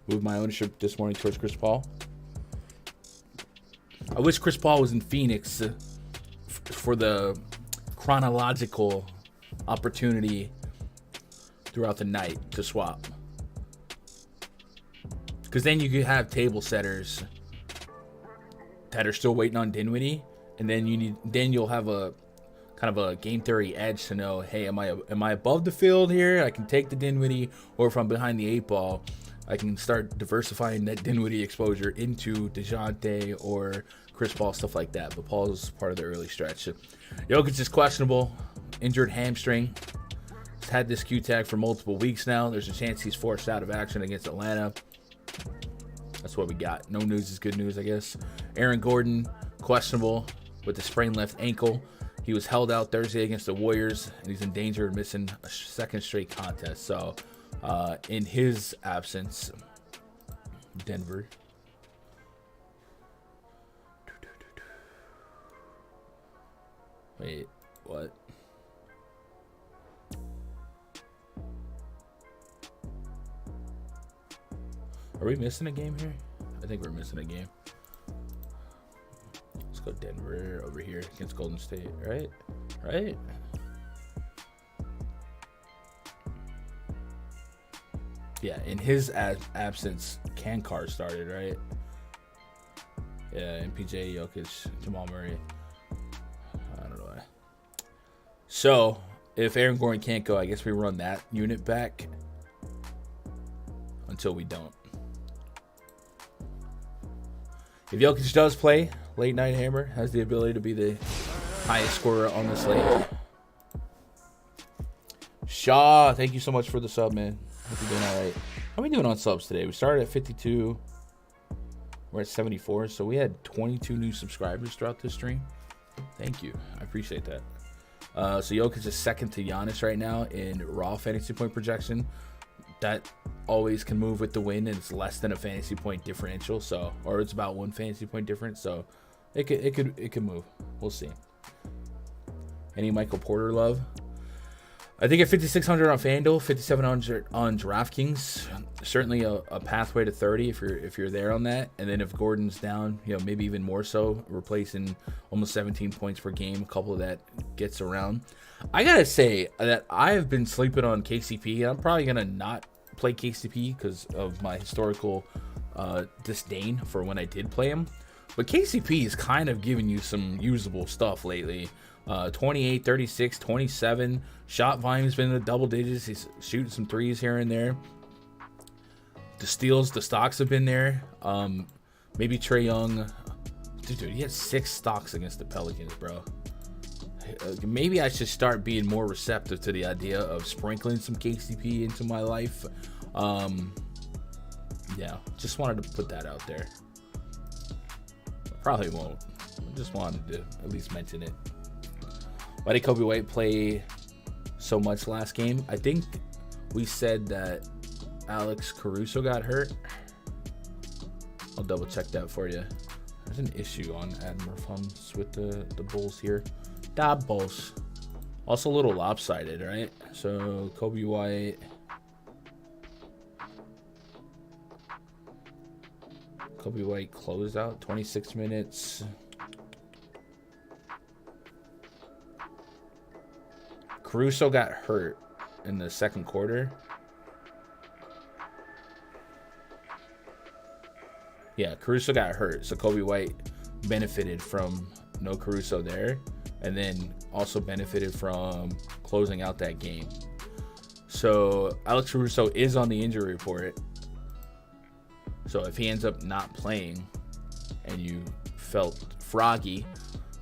Moved my ownership this morning towards Chris Paul. I wish Chris Paul was in Phoenix for the chronological opportunity throughout the night to swap, because then you could have table setters that are still waiting on Dinwiddie, and then you'll have a kind of a game theory edge to know, hey, am I above the field here? I can take the Dinwiddie, or if I'm behind the 8 ball, I can start diversifying that Dinwiddie exposure into DeJounte or Chris Paul, stuff like that. But Paul's part of the early stretch. Jokic is questionable, injured hamstring. He's had this Q tag for multiple weeks now. There's a chance he's forced out of action against Atlanta. That's what we got. No news is good news, I guess. Aaron Gordon, questionable with the sprained left ankle. He was held out Thursday against the Warriors, and he's in danger of missing a second straight contest. So, in his absence, Denver. Wait, what? Are we missing a game here? I think we're missing a game. Let's go Denver over here against Golden State, right? Right? Yeah, in his absence, Kankar started, right? Yeah, MPJ, Jokic, Jamal Murray. I don't know why. So, if Aaron Gordon can't go, I guess we run that unit back until we don't. If Jokic does play, Late Night Hammer has the ability to be the highest scorer on the slate. Shaw, thank you so much for the sub, man. Hope you're doing all right. How are we doing on subs today? We started at 52. We're at 74. So we had 22 new subscribers throughout this stream. Thank you. I appreciate that. So Jokic is second to Giannis right now in raw fantasy point projection. That always can move with the win, and it's less than a fantasy point differential. So, or it's about 1 fantasy point difference. So it could move. We'll see. Any Michael Porter love? I think at 5,600 on FanDuel, 5,700 on DraftKings, certainly a pathway to 30 if you're there on that. And then if Gordon's down, maybe even more so, replacing almost 17 points per game, a couple of that gets around. I gotta say that I have been sleeping on KCP, and I'm probably gonna not play KCP because of my historical disdain for when I did play him. But KCP is kind of giving you some usable stuff lately. 28, 36, 27. Shot volume's been in the double digits. He's shooting some threes here and there. The steals, the stocks have been there. Maybe Trae Young. Dude, he had 6 stocks against the Pelicans, bro. Maybe I should start being more receptive to the idea of sprinkling some KCP into my life. Yeah, just wanted to put that out there. Probably won't. I just wanted to at least mention it. Why did Kobe White play so much last game? I think we said that Alex Caruso got hurt. I'll double check that for you. There's an issue on Admiral Funds with the Bulls here. Da Bulls. Also a little lopsided, right? So Kobe White. Kobe White closed out 26 minutes. Caruso got hurt in the second quarter. Yeah, Caruso got hurt. So Kobe White benefited from no Caruso there. And then also benefited from closing out that game. So Alex Caruso is on the injury report. So if he ends up not playing and you felt froggy,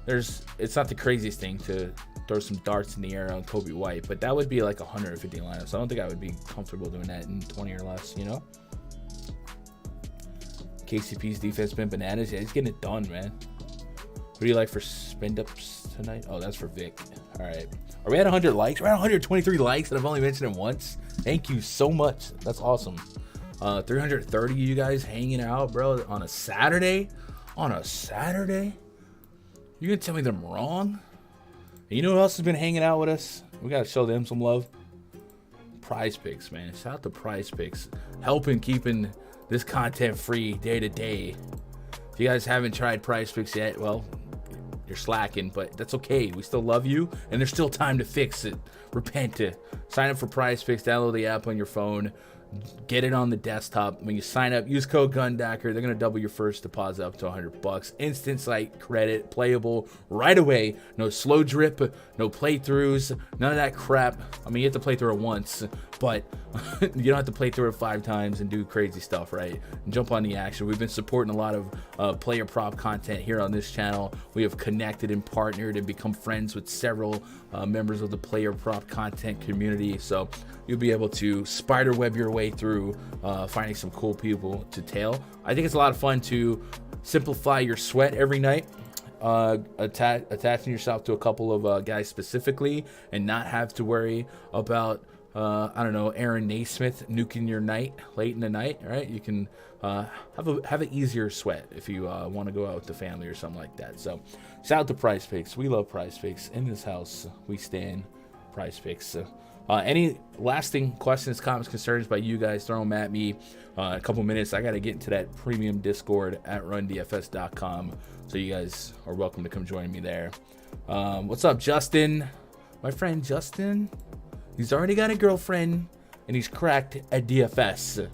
it's not the craziest thing to throw some darts in the air on Kobe White, but that would be like 150 lineups. So I don't think I would be comfortable doing that in 20 or less, you know? KCP's defense been bananas. Yeah, he's getting it done, man. What do you like for spend ups tonight? Oh, that's for Vic. All right. Are we at 100 likes? We're at 123 likes, and I've only mentioned it once. Thank you so much. That's awesome. 330 of you guys hanging out, bro, on a Saturday? On a Saturday? You gonna tell me that I'm wrong? And you know who else has been hanging out with us? We gotta show them some love. PrizePicks, man. Shout out to PrizePicks. Helping keeping this content free day to day. If you guys haven't tried PrizePicks yet, well, you're slacking, but that's okay. We still love you, and there's still time to fix it. Repent it. Sign up for PrizePicks. Download the app on your phone. Get it on the desktop. When you sign up, use code GUNDACKER. They're going to double your first deposit up to $100. Instant site credit, playable right away. No slow drip, no playthroughs, none of that crap. I mean, you have to play through it once, but you don't have to play through it 5 times and do crazy stuff, right? And jump on the action. We've been supporting a lot of player prop content here on this channel. We have connected and partnered and become friends with several members of the player prop content community. So you'll be able to spider web your way through finding some cool people to tail. I think it's a lot of fun to simplify your sweat every night, attaching yourself to a couple of guys specifically, and not have to worry about I don't know, Aaron Naismith nuking your night late in the night. Right? You can have an easier sweat if you want to go out with the family or something like that. So shout out to PrizePicks. We love PrizePicks in this house. We stand PrizePicks. Any lasting questions, comments, concerns by you guys, throw them at me. A couple minutes. I got to get into that premium Discord at rundfs.com. So you guys are welcome to come join me there. What's up, Justin? My friend Justin. He's already got a girlfriend, and he's cracked at DFS.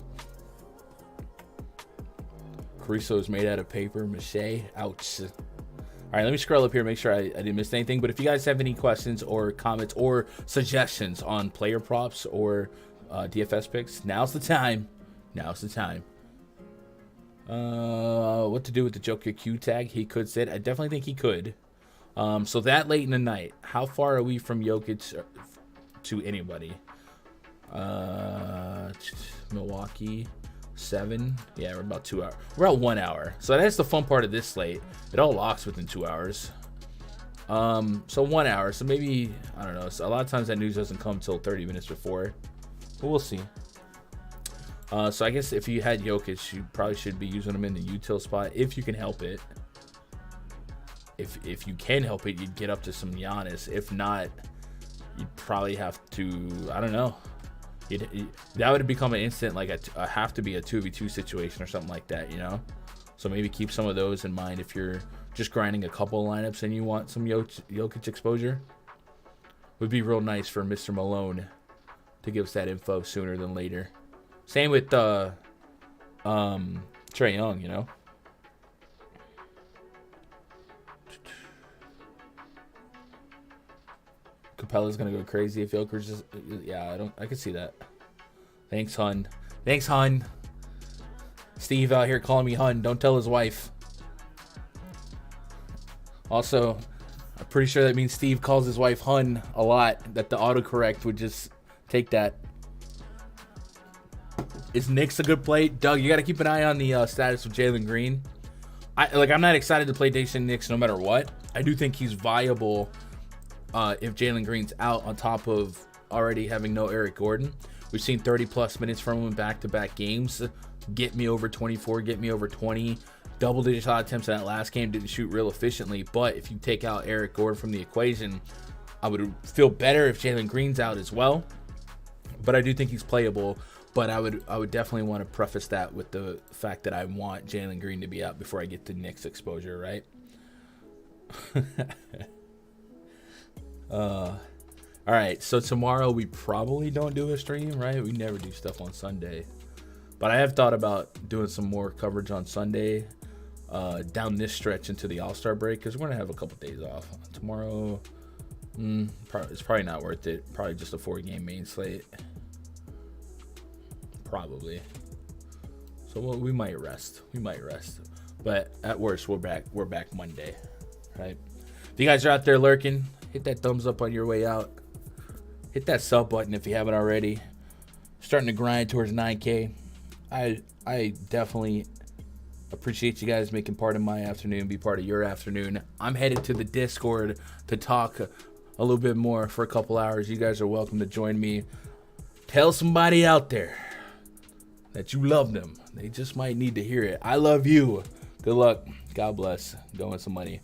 Caruso is made out of paper mache. Ouch. All right, let me scroll up here, make sure I didn't miss anything. But if you guys have any questions or comments or suggestions on player props or DFS picks, now's the time. Now's the time. What to do with the Joker Q tag? He could sit. I definitely think he could. So that late in the night, how far are we from Jokic to anybody? Milwaukee, 7. Yeah, we're about 2 hours. We're about 1 hour. So that's the fun part of this slate. It all locks within 2 hours. So 1 hour. So maybe, I don't know. So a lot of times that news doesn't come until 30 minutes before. But we'll see. So I guess if you had Jokic, you probably should be using him in the util spot if you can help it. If you can help it, you'd get up to some Giannis. If not, you'd probably have to, I don't know. That would become an instant, like a have to be a 2v2 situation or something like that, you know? So maybe keep some of those in mind if you're just grinding a couple of lineups and you want some Jokic exposure. Would be real nice for Mr. Malone to give us that info sooner than later. Same with Trae Young, you know? Capella's gonna go crazy if Jokic just, yeah, I can see that. Thanks, Hun. Thanks, Hun. Steve out here calling me Hun. Don't tell his wife. Also, I'm pretty sure that means Steve calls his wife Hun a lot. That the autocorrect would just take that. Is Knicks a good play? Doug, you got to keep an eye on the status of Jalen Green. I'm not excited to play Dacian Knicks no matter what. I do think he's viable if Jalen Green's out, on top of already having no Eric Gordon. We've seen 30-plus minutes from him in back-to-back games. Get me over 24, get me over 20. Double-digit shot attempts in that last game. Didn't shoot real efficiently, but if you take out Eric Gordon from the equation, I would feel better if Jalen Green's out as well. But I do think he's playable. But I would definitely want to preface that with the fact that I want Jalen Green to be out before I get to Knicks exposure, right? All right, so tomorrow we probably don't do a stream, right? We never do stuff on Sunday. But I have thought about doing some more coverage on Sunday down this stretch into the All-Star break because we're going to have a couple days off. Tomorrow, it's probably not worth it. Probably just a 4-game main slate. Probably. So we might rest. But at worst, we're back Monday, right? If you guys are out there lurking, hit that thumbs up on your way out. Hit that sub button if you haven't already. Starting to grind towards 9K. I definitely appreciate you guys making part of my afternoon, be part of your afternoon. I'm headed to the Discord to talk a little bit more for a couple hours. You guys are welcome to join me. Tell somebody out there that you love them. They just might need to hear it. I love you. Good luck. God bless. Go win some money.